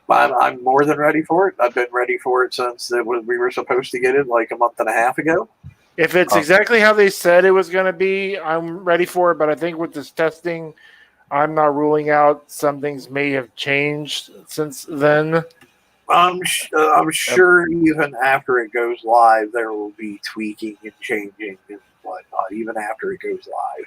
[SPEAKER 1] I'm more than ready for it. I've been ready for it since we were supposed to get it like a month and a half ago.
[SPEAKER 4] If it's exactly how they said it was going to be, I'm ready for it. But I think with this testing, I'm not ruling out some things may have changed since then.
[SPEAKER 1] I'm sure even after it goes live, there will be tweaking and changing and whatnot, even after it goes live.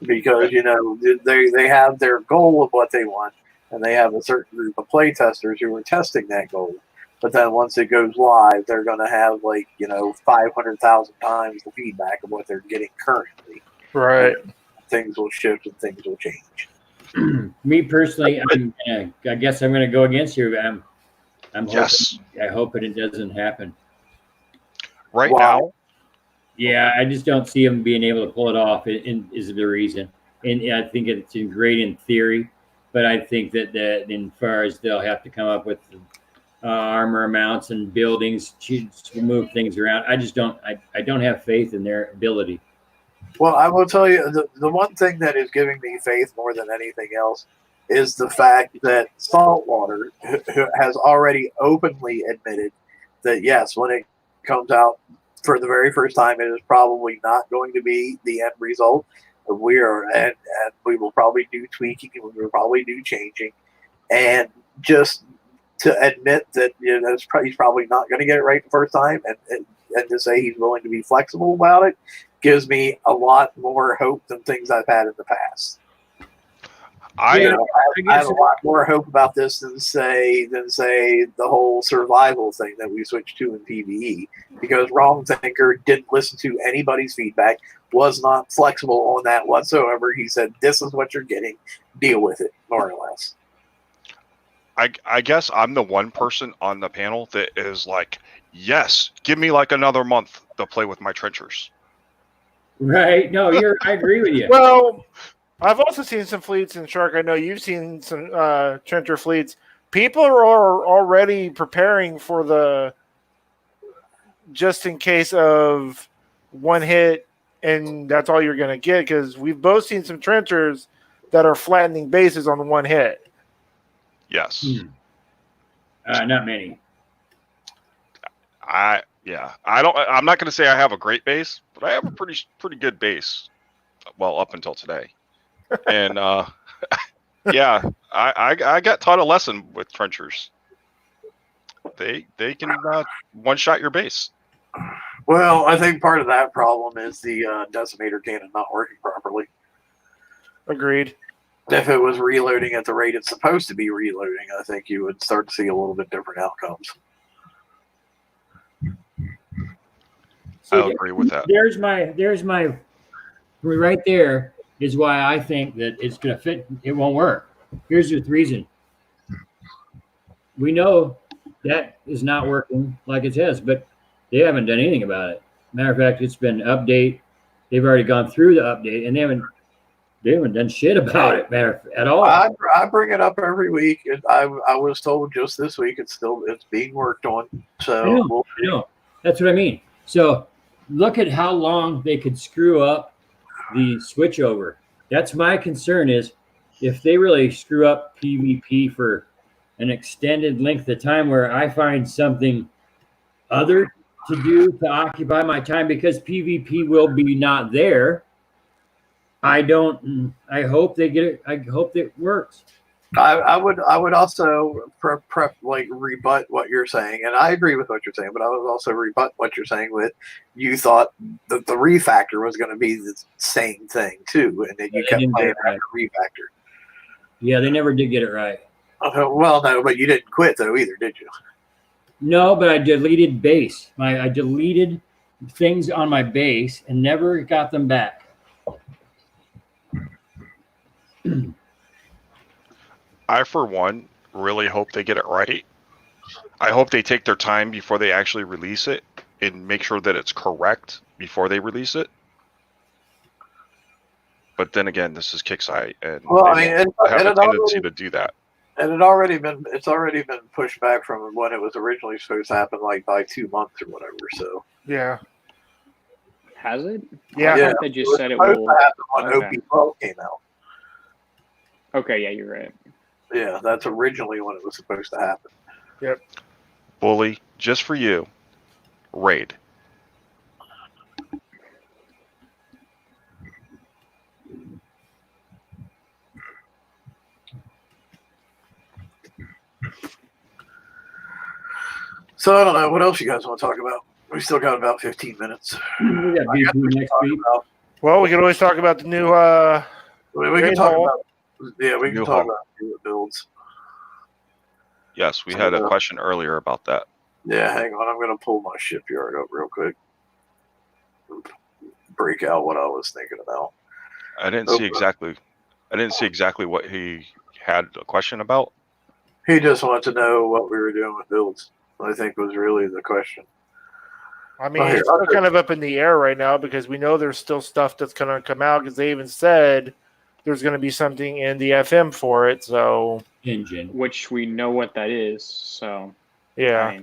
[SPEAKER 1] Because, you know, they have their goal of what they want, and they have a certain group of play testers who are testing that goal. But then once it goes live, they're going to have, like, you know, 500,000 times the feedback of what they're getting currently.
[SPEAKER 4] Right.
[SPEAKER 1] And things will shift and things will change.
[SPEAKER 2] Me personally, I guess I'm going to go against you. I'm
[SPEAKER 3] Yes.
[SPEAKER 2] hoping, I hope it doesn't happen.
[SPEAKER 3] Right
[SPEAKER 1] Wow.
[SPEAKER 3] now,
[SPEAKER 2] Yeah, I just don't see them being able to pull it off. Is the reason, and I think it's great in theory, but I think that in far as they'll have to come up with armor amounts and buildings to move things around. I just don't. I don't have faith in their ability.
[SPEAKER 1] Well, I will tell you, the one thing that is giving me faith more than anything else is the fact that Saltwater has already openly admitted that, yes, when it comes out for the very first time, it is probably not going to be the end result. And we will probably do tweaking and we will probably do changing. And just to admit that, you know, he's probably not going to get it right the first time and to say he's willing to be flexible about it gives me a lot more hope than things I've had in the past. I have a lot more hope about this than say the whole survival thing that we switched to in PvE, because Wrong Thinker didn't listen to anybody's feedback, was not flexible on that whatsoever. He said, "This is what you're getting. Deal with it," more or less.
[SPEAKER 3] I guess I'm the one person on the panel that is like, yes, give me like another month to play with my trenchers.
[SPEAKER 2] Right? No, I agree with you.
[SPEAKER 4] Well, I've also seen some fleets in Shark. I know you've seen some trencher fleets. People are already preparing for the just in case of one hit, and that's all you're going to get, because we've both seen some trenchers that are flattening bases on one hit.
[SPEAKER 3] Yes.
[SPEAKER 2] Not many.
[SPEAKER 3] I'm not going to say I have a great base, but I have a pretty good base. Well, up until today. And yeah, I got taught a lesson with trenchers. They can one shot your base.
[SPEAKER 1] Well, I think part of that problem is the decimator cannon not working properly.
[SPEAKER 4] Agreed.
[SPEAKER 1] If it was reloading at the rate it's supposed to be reloading, I think you would start to see a little bit different outcomes.
[SPEAKER 3] I'll agree with that.
[SPEAKER 2] There's my right there is why I think that it's going to fit. It won't work. Here's the reason. We know that is not working like it says, but they haven't done anything about it. Matter of fact, it's been update. They've already gone through the update, and they haven't They haven't done shit about it, man, at all.
[SPEAKER 1] I bring it up every week. I was told just this week it's being worked on. So
[SPEAKER 2] I know. That's what I mean. So look at how long they could screw up the switchover. That's my concern is if they really screw up PvP for an extended length of time where I find something other to do to occupy my time because PvP will be not there. I hope they get it. I hope it works.
[SPEAKER 1] I would also rebut what you're saying, and I agree with what you're saying, but I would also rebut what you're saying with you thought that the refactor was going to be the same thing too, and then you kept playing after refactor.
[SPEAKER 2] Yeah, they never did get it right.
[SPEAKER 1] Well, no, but you didn't quit though either, did you?
[SPEAKER 2] No, but I deleted base. I deleted things on my base and never got them back.
[SPEAKER 3] I, for one, really hope they get it right. I hope they take their time before they actually release it and make sure that it's correct before they release it. But then again, this is Kicksite, and they have a tendency to do that.
[SPEAKER 1] And it's already been pushed back from when it was originally supposed to happen, like by 2 months or whatever. So
[SPEAKER 4] yeah,
[SPEAKER 6] has it?
[SPEAKER 4] Yeah,
[SPEAKER 6] I thought they just said it will
[SPEAKER 1] happen when OP12 came out.
[SPEAKER 6] Okay, yeah, you're right.
[SPEAKER 1] Yeah, that's originally when it was supposed to happen.
[SPEAKER 4] Yep.
[SPEAKER 3] Bully, just for you, raid.
[SPEAKER 1] So I don't know what else you guys want to talk about. We still got about 15 minutes.
[SPEAKER 2] We got BP next week.
[SPEAKER 4] Well, we can always talk about the new.
[SPEAKER 1] We can talk about. Yeah, we can talk about new builds.
[SPEAKER 3] Yes, we had a question earlier about that.
[SPEAKER 1] Yeah, hang on. I'm going to pull my shipyard up real quick. Break out what I was thinking about.
[SPEAKER 3] I didn't see exactly what he had a question about.
[SPEAKER 1] He just wanted to know what we were doing with builds. I think was really the question.
[SPEAKER 4] I mean, it's still kind of up in the air right now because we know there's still stuff that's going to come out because they even said there's going to be something in the FM for it. So
[SPEAKER 2] engine,
[SPEAKER 6] which we know what that is. So
[SPEAKER 4] yeah,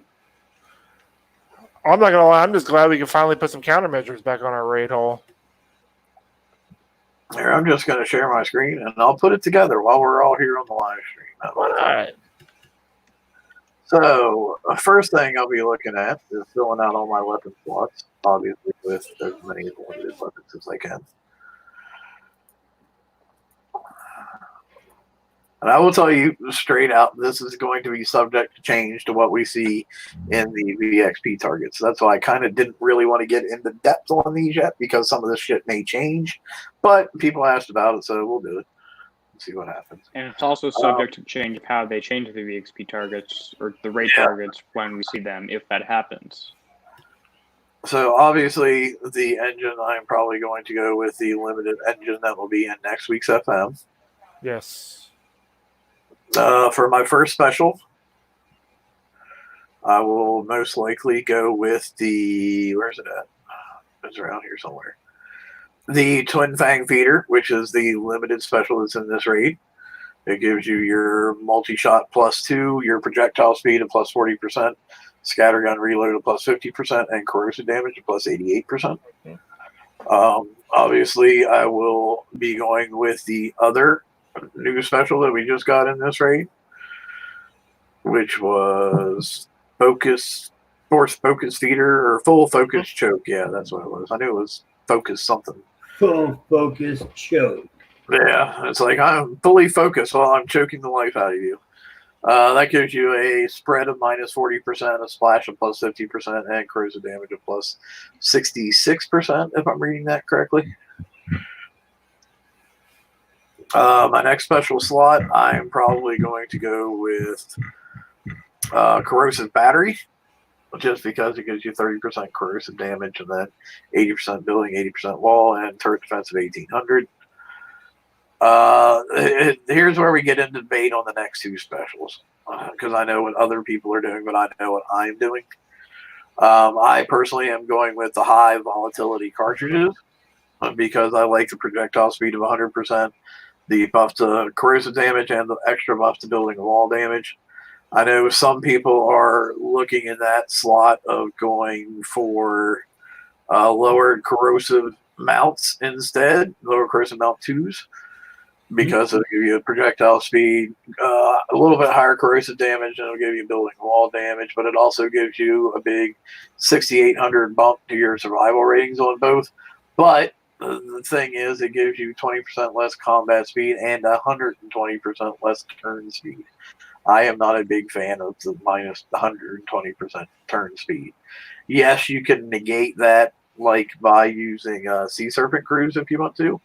[SPEAKER 4] I'm not going to lie. I'm just glad we can finally put some countermeasures back on our raid hole.
[SPEAKER 1] Here, I'm just going to share my screen and I'll put it together while we're all here on the live stream.
[SPEAKER 4] All right.
[SPEAKER 1] So, the first thing I'll be looking at is filling out all my weapon slots, obviously with as many limited weapons as I can. And I will tell you straight out, this is going to be subject to change to what we see in the VXP targets. That's why I kind of didn't really want to get into depth on these yet, because some of this shit may change. But people asked about it, so we'll do it. See what happens.
[SPEAKER 6] And it's also subject to change of how they change the VXP targets or the rate targets when we see them, if that happens.
[SPEAKER 1] So obviously the engine, I'm probably going to go with the limited engine that will be in next week's FM.
[SPEAKER 4] Yes.
[SPEAKER 1] For my first special, I will most likely go with the, where's it at? It's around here somewhere. The Twin Fang Feeder, which is the limited special that's in this raid. It gives you your multi-shot +2, your projectile speed of +40%, scattergun reload of +50%, and corrosive damage of +88%. Obviously, I will be going with the other new special that we just got in this raid, which was Force Focus Feeder, or Full Focus Choke. Yeah, that's what it was. I knew it was Focus something.
[SPEAKER 2] Full Focus Choke.
[SPEAKER 1] Yeah, it's like I'm fully focused while I'm choking the life out of you. That gives you a spread of -40%, a splash of +50%, and corrosive damage of +66%, if I'm reading that correctly. My next special slot, I'm probably going to go with Corrosive Battery, just because it gives you 30% corrosive damage and then 80% building, 80% wall, and turret defense of 1800. Here's where we get into debate on the next two specials, because I know what other people are doing, but I know what I'm doing. I personally am going with the high volatility cartridges, because I like the projectile speed of 100%, the buff to corrosive damage, and the extra buff to building wall damage. I know some people are looking in that slot of going for lower corrosive mounts instead, lower corrosive mount 2s, because it'll give you a projectile speed, a little bit higher corrosive damage, and it'll give you building wall damage, but it also gives you a big 6,800 bump to your survival ratings on both. But the thing is, it gives you 20% less combat speed and 120% less turn speed. I am not a big fan of the minus 120% turn speed. Yes, you can negate that, like by using Sea Serpent Cruise if you want to,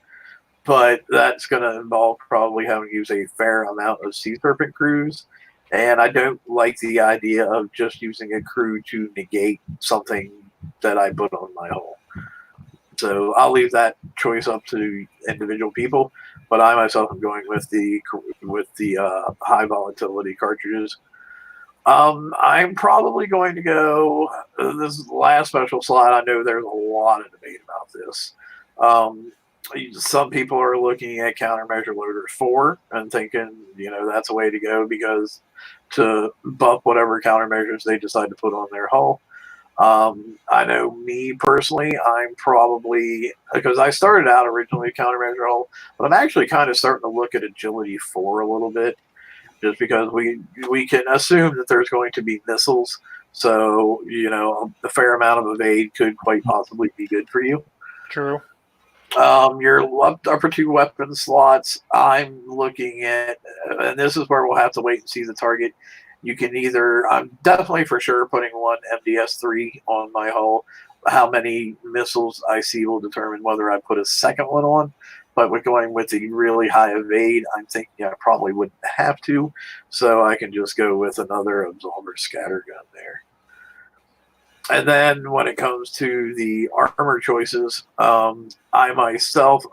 [SPEAKER 1] but that's going to involve probably having to use a fair amount of Sea Serpent Cruise, and I don't like the idea of just using a crew to negate something that I put on my hull. So I'll leave that choice up to individual people, but I myself am going with the high volatility cartridges. I'm probably going to go. This is the last special slot. I know there's a lot of debate about this. Some people are looking at Countermeasure Loader 4 and thinking, that's a way to go because to buff whatever countermeasures they decide to put on their hull. I know me personally, I'm probably, because I started out originally Countermeasure hull, but I'm actually kind of starting to look at Agility 4 a little bit, just because we can assume that there's going to be missiles. So, a fair amount of evade could quite possibly be good for you.
[SPEAKER 4] True.
[SPEAKER 1] Your upper 2 weapon slots, I'm looking at, and this is where we'll have to wait and see the target. You can either, I'm definitely for sure putting one MDS-3 on my hull. How many missiles I see will determine whether I put a second one on. But with going with the really high evade, I'm thinking I probably wouldn't have to. So I can just go with another Absolver scattergun there. And then when it comes to the armor choices, I myself,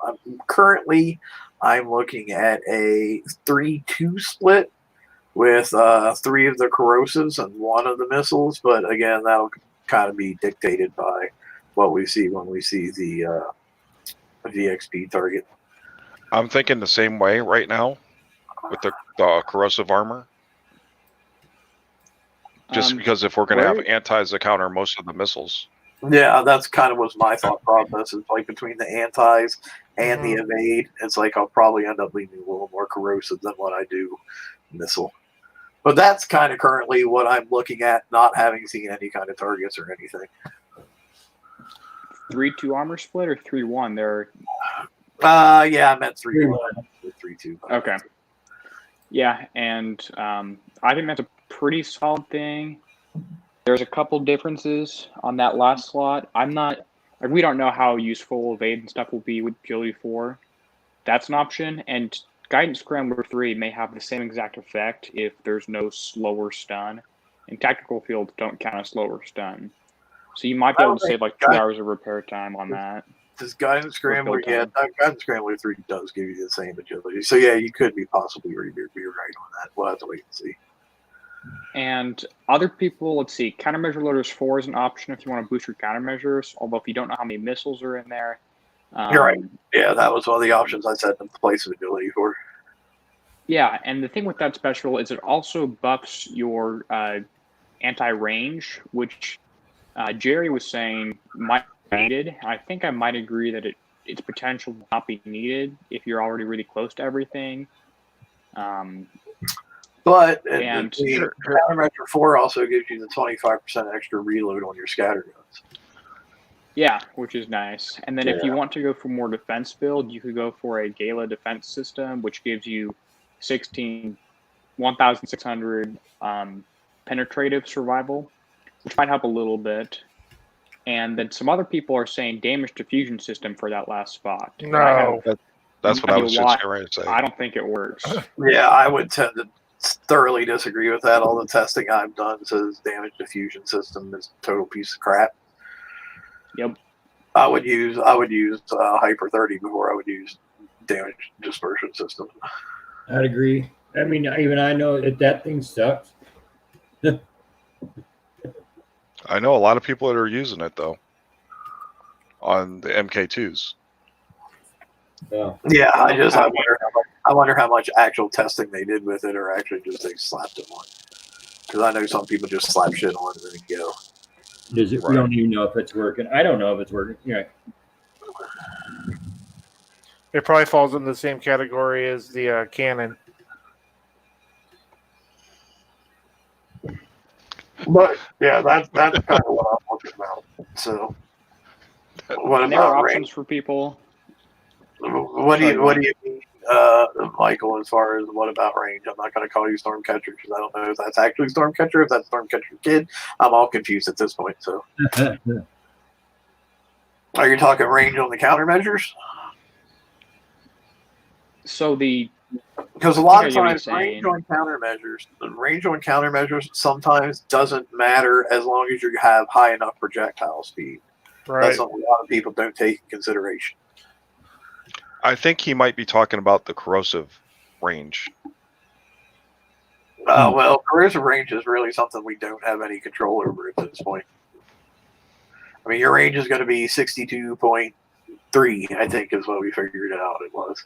[SPEAKER 1] I'm looking at a 3-2 split with 3 of the corrosives and 1 of the missiles. But again, that'll kind of be dictated by what we see when we see the VXP target.
[SPEAKER 3] I'm thinking the same way right now with the corrosive armor. Just because if we're going to have antis to counter most of the missiles.
[SPEAKER 1] Yeah, that's kind of was my thought process. Is like between the antis and the evade, it's like I'll probably end up leaving a little more corrosive than what I do missile. But that's kind of currently what I'm looking at, not having seen any kind of targets or anything.
[SPEAKER 6] 3-2 armor split or 3-1?
[SPEAKER 1] Yeah, I meant 3-1. 3-2.
[SPEAKER 6] Okay. Yeah, and I think that's a pretty solid thing. There's a couple differences on that last slot. We don't know how useful evade and stuff will be with Agility 4. That's an option, and Guidance Scrambler 3 may have the same exact effect if there's no slower stun. And tactical fields don't count as slower stun. So you might be able to save like 2 hours of repair time on that.
[SPEAKER 1] Does Guidance Scrambler, Guidance Scrambler 3 does give you the same agility. So yeah, you could be possibly be right on that. We'll have to wait and see.
[SPEAKER 6] And other people, let's see, Countermeasure Loaders 4 is an option if you want to boost your countermeasures, although if you don't know how many missiles are in there.
[SPEAKER 1] You're right. Yeah, that was one of the options I said in place of agility for.
[SPEAKER 6] Yeah, and the thing with that special is it also buffs your anti-range, which Jerry was saying might be needed. I think I might agree that its potential will not be needed if you're already really close to everything.
[SPEAKER 1] But the Countermeasure 4 also gives you the 25% extra reload on your scatterguns.
[SPEAKER 6] Yeah, which is nice. And then if you want to go for more defense build, you could go for a Gala defense system, which gives you 1,600 penetrative survival, which might help a little bit. And then some other people are saying damage diffusion system for that last spot.
[SPEAKER 4] No.
[SPEAKER 3] That's what I was just going to say.
[SPEAKER 6] I don't think it works.
[SPEAKER 1] Yeah, I would tend to thoroughly disagree with that. All the testing I've done says damage diffusion system is a total piece of crap.
[SPEAKER 6] Yep.
[SPEAKER 1] I would use Hyper 30 before I would use damage dispersion system.
[SPEAKER 2] I'd agree. I mean, even I know that thing sucks.
[SPEAKER 3] I know a lot of people that are using it though on the MK2s.
[SPEAKER 2] Yeah.
[SPEAKER 1] Yeah, I wonder how much actual testing they did with it, or actually just they slapped it on. Because I know some people just slap shit on and then go.
[SPEAKER 2] We don't even know if it's working. I don't know if it's working. Yeah.
[SPEAKER 4] It probably falls in the same category as the Canon.
[SPEAKER 1] But yeah, that's kind of what I'm looking about. So, what
[SPEAKER 6] And there are
[SPEAKER 1] about
[SPEAKER 6] options
[SPEAKER 1] range?
[SPEAKER 6] for people.
[SPEAKER 1] What do you mean, Michael? As far as what about range? I'm not going to call you Stormcatcher because I don't know if that's actually Stormcatcher. If that's Stormcatcher Kid, I'm all confused at this point. So, are you talking range on the countermeasures?
[SPEAKER 6] So
[SPEAKER 1] Because a lot of
[SPEAKER 6] I get what
[SPEAKER 1] times
[SPEAKER 6] you're
[SPEAKER 1] range
[SPEAKER 6] saying.
[SPEAKER 1] on countermeasures sometimes doesn't matter as long as you have high enough projectile speed.
[SPEAKER 4] Right.
[SPEAKER 1] That's something a lot of people don't take in consideration.
[SPEAKER 3] I think he might be talking about the corrosive range.
[SPEAKER 1] Well, corrosive range is really something we don't have any control over at this point. I mean, your range is going to be 62.3, I think, is what we figured out it was.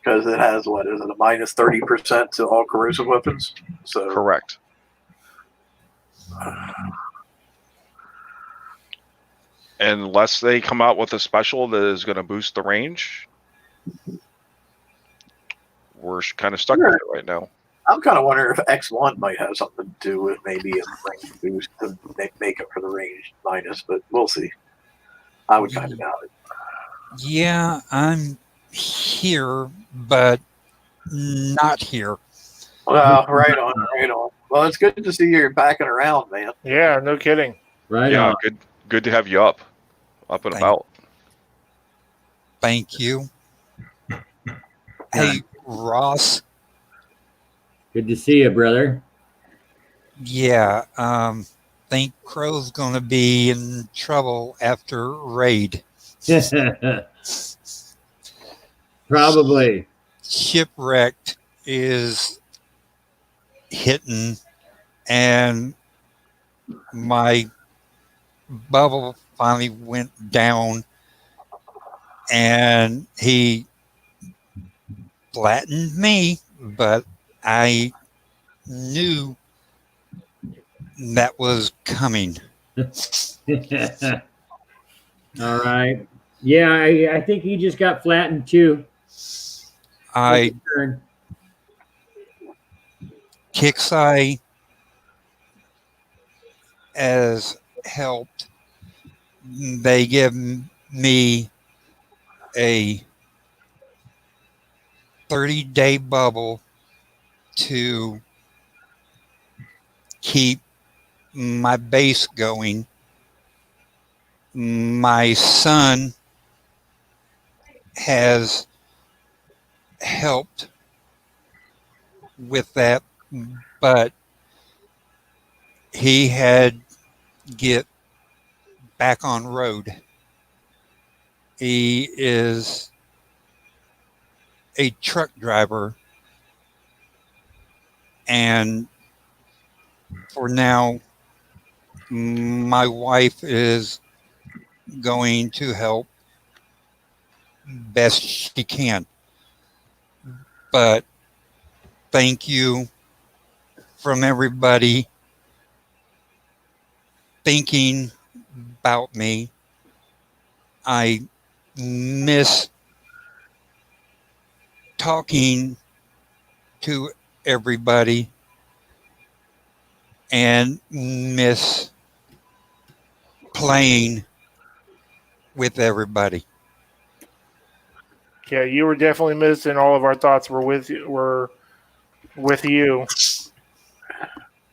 [SPEAKER 1] Because it has, what is it, a minus 30% to all corrosive weapons? So
[SPEAKER 3] Correct. Unless they come out with a special that is going to boost the range, we're kind of stuck with it right now.
[SPEAKER 1] I'm kind of wondering if X1 might have something to do with maybe a range boost to make up for the range minus, but we'll see. I would kind of doubt it.
[SPEAKER 7] Yeah, I'm here, but not here.
[SPEAKER 1] Well, right on. Well, it's good to see you're backing around, man.
[SPEAKER 4] Yeah, no kidding.
[SPEAKER 2] Right
[SPEAKER 3] Yeah,
[SPEAKER 2] on.
[SPEAKER 3] good to have you up and about.
[SPEAKER 7] Thank you. Hey, Ross.
[SPEAKER 2] Good to see you, brother.
[SPEAKER 7] Yeah, think Crow's gonna be in trouble after raid.
[SPEAKER 2] Probably.
[SPEAKER 7] Shipwrecked is hitting, and my bubble finally went down, and he flattened me, but I knew that was coming.
[SPEAKER 2] All right. Yeah, I think he just got flattened too.
[SPEAKER 7] Kixeye has helped. They give me a 30-day bubble to keep my base going. My son has helped with that, but he had get back on road. He is a truck driver, and for now, my wife is going to help best she can. But thank you from everybody thinking about me. I miss talking to everybody and miss playing with everybody.
[SPEAKER 4] Yeah, you were definitely missed, and all of our thoughts were with you.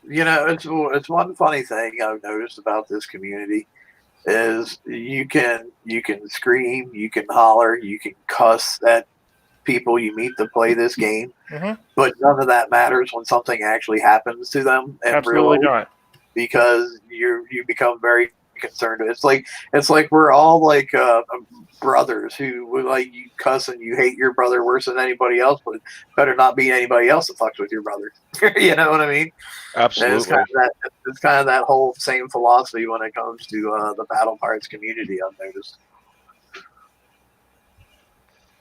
[SPEAKER 1] You know, it's one funny thing I've noticed about this community is you can scream, you can holler, you can cuss at people you meet to play this game, but none of that matters when something actually happens to them.
[SPEAKER 4] Absolutely not.
[SPEAKER 1] Because you become very concerned. It's like we're all like brothers who like you cuss and you hate your brother worse than anybody else, but it better not be anybody else that fucks with your brother. You know what I mean?
[SPEAKER 3] Absolutely.
[SPEAKER 1] It's kind of that whole same philosophy when it comes to the Battle Pirates community. I've noticed.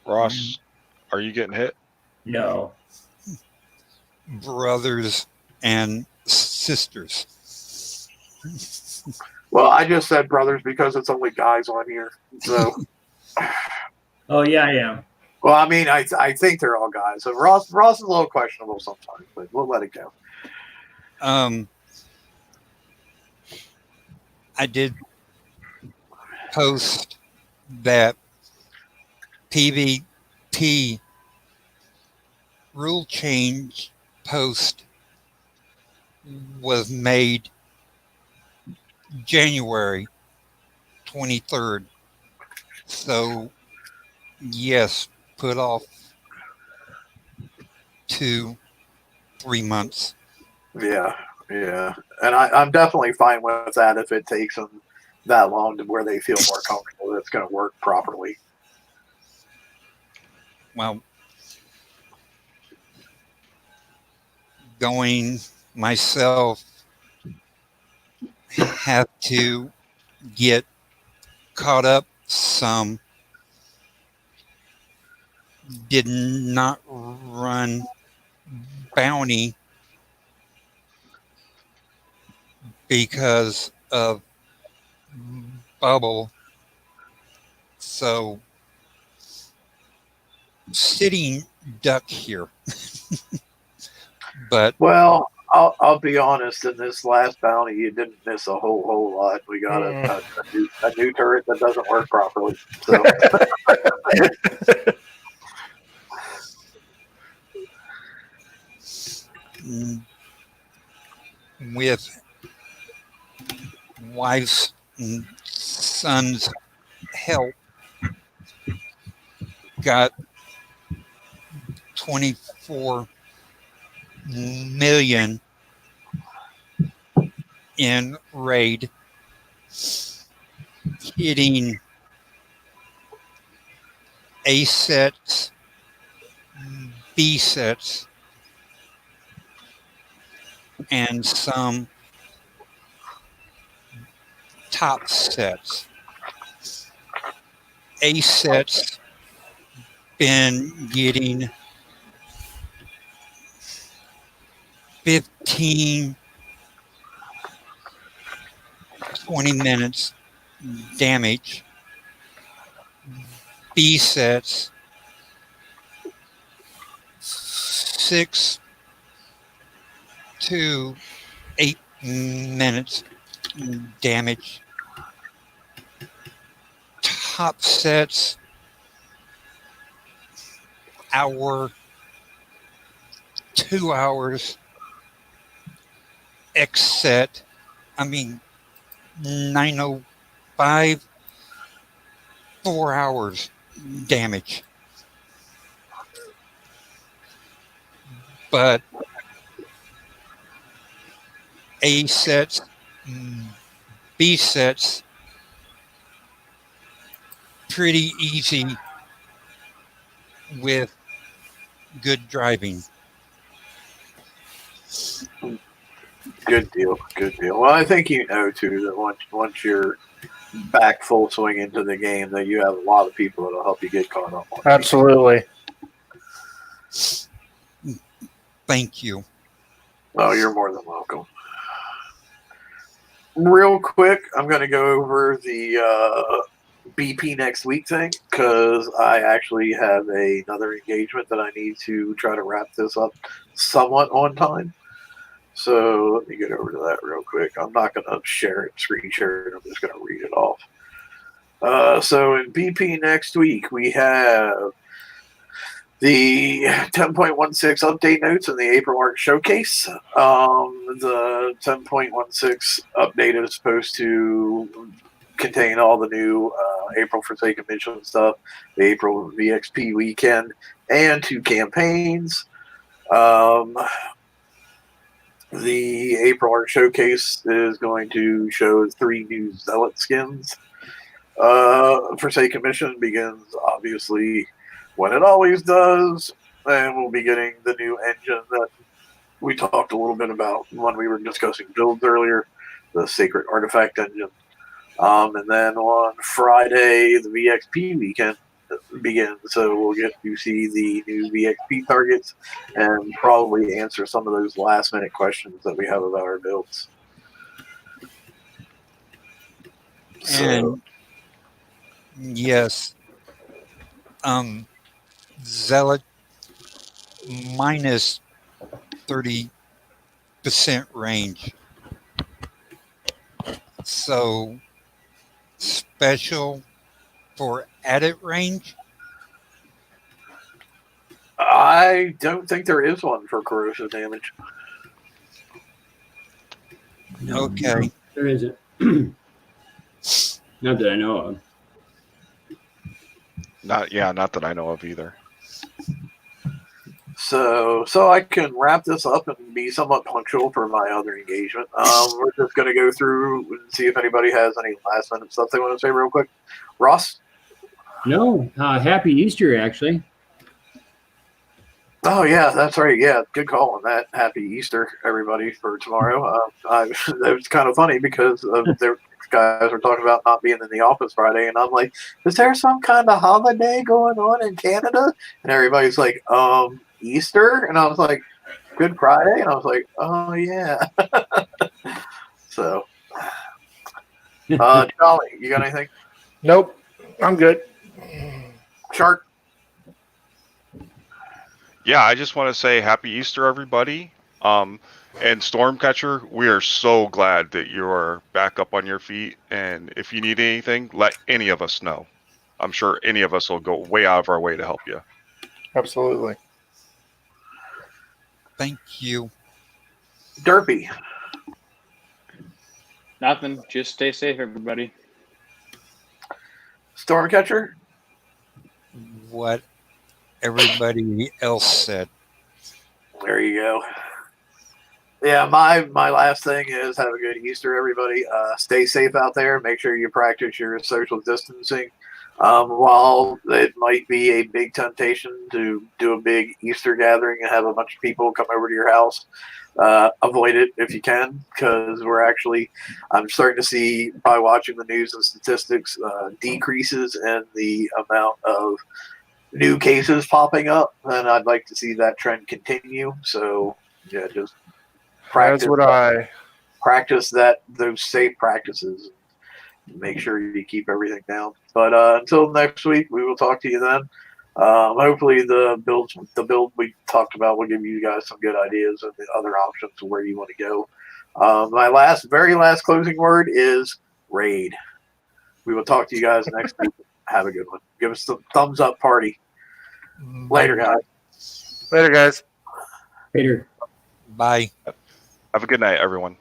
[SPEAKER 3] Ross, are you getting hit?
[SPEAKER 2] No.
[SPEAKER 7] Brothers and sisters.
[SPEAKER 1] Well, I just said brothers because it's only guys on here. So,
[SPEAKER 2] Oh yeah, I am.
[SPEAKER 1] well, I mean, I think they're all guys. So Ross is a little questionable sometimes, but we'll let it go.
[SPEAKER 7] I did post that PvP rule change post was made January 23rd. So, yes, put off 2-3 months.
[SPEAKER 1] Yeah. And I'm definitely fine with that if it takes them that long to where they feel more comfortable that it's going to work properly.
[SPEAKER 7] Well, going myself, have to get caught up some. Did not run bounty because of bubble. So sitting duck here. But
[SPEAKER 1] Well, I'll be honest. In this last bounty, you didn't miss a whole lot. We got a new turret that doesn't work properly. So
[SPEAKER 7] with wife's and son's help, got 24 million in raid, hitting A sets, B sets, and some top sets. A sets been getting 15, 20 minutes damage. B sets 6 to 8 minutes damage. Top sets hour, 2 hours. X set, 905, 4 hours damage. But A sets, B sets, pretty easy with good driving.
[SPEAKER 1] good deal. Well, I think you know too that once you're back full swing into the game, that you have a lot of people that'll help you get caught up on.
[SPEAKER 4] Absolutely.
[SPEAKER 7] Thank you.
[SPEAKER 1] Oh, you're more than welcome. Real quick, I'm going to go over the BP next week thing because I actually have another engagement that I need to try to wrap this up somewhat on time. So let me get over to that real quick. I'm not going to share it, screen share it. I'm just going to read it off. So in BP next week, we have the 10.16 update notes in the April Art Showcase. The 10.16 update is supposed to contain all the new April Forsaken Mission stuff, the April VXP weekend, and 2 campaigns. The April Art Showcase is going to show 3 new Zealot skins. Forsaken Mission begins, obviously, when it always does, and we'll be getting the new engine that we talked a little bit about when we were discussing builds earlier, the Sacred Artifact engine. And then on Friday, the VXP weekend, begins. So we'll get to see the new VXP targets and probably answer some of those last minute questions that we have about our builds.
[SPEAKER 7] And yes, Zealot minus 30% range. So special for added range?
[SPEAKER 1] I don't think there is one for corrosive damage.
[SPEAKER 7] Okay.
[SPEAKER 2] There isn't. Not that I know of.
[SPEAKER 3] Not that I know of either.
[SPEAKER 1] So I can wrap this up and be somewhat punctual for my other engagement. We're just going to go through and see if anybody has any last minute stuff they want to say real quick. Ross?
[SPEAKER 2] No, happy Easter, actually.
[SPEAKER 1] Oh, yeah, that's right. Yeah, good call on that. Happy Easter, everybody, for tomorrow. It was kind of funny because their guys were talking about not being in the office Friday, and I'm like, is there some kind of holiday going on in Canada? And everybody's like, Easter? And I was like, Good Friday? And I was like, oh, yeah. So, Charlie, you got anything?
[SPEAKER 4] Nope, I'm good.
[SPEAKER 1] Shark?
[SPEAKER 3] Yeah, I just want to say Happy Easter, everybody. And Stormcatcher, we are so glad that you are back up on your feet. And if you need anything, let any of us know. I'm sure any of us will go way out of our way to help you.
[SPEAKER 4] Absolutely.
[SPEAKER 7] Thank you.
[SPEAKER 1] Derpy?
[SPEAKER 6] Nothing. Just stay safe, everybody.
[SPEAKER 1] Stormcatcher?
[SPEAKER 7] What everybody else said.
[SPEAKER 1] There you go. Yeah, my last thing is have a good Easter, everybody. Stay safe out there. Make sure you practice your social distancing. While it might be a big temptation to do a big Easter gathering and have a bunch of people come over to your house, avoid it if you can, because I'm starting to see, by watching the news and statistics, decreases in the amount of new cases popping up, and I'd like to see that trend continue. So, yeah, just practice those safe practices. Make sure you keep everything down. But until next week, we will talk to you then. Hopefully, the build we talked about will give you guys some good ideas of the other options of where you want to go. My very last closing word is raid. We will talk to you guys next week. Have a good one. Give us the thumbs up party. Later, guys.
[SPEAKER 4] Later, guys.
[SPEAKER 2] Later.
[SPEAKER 7] Bye.
[SPEAKER 3] Have a good night, everyone.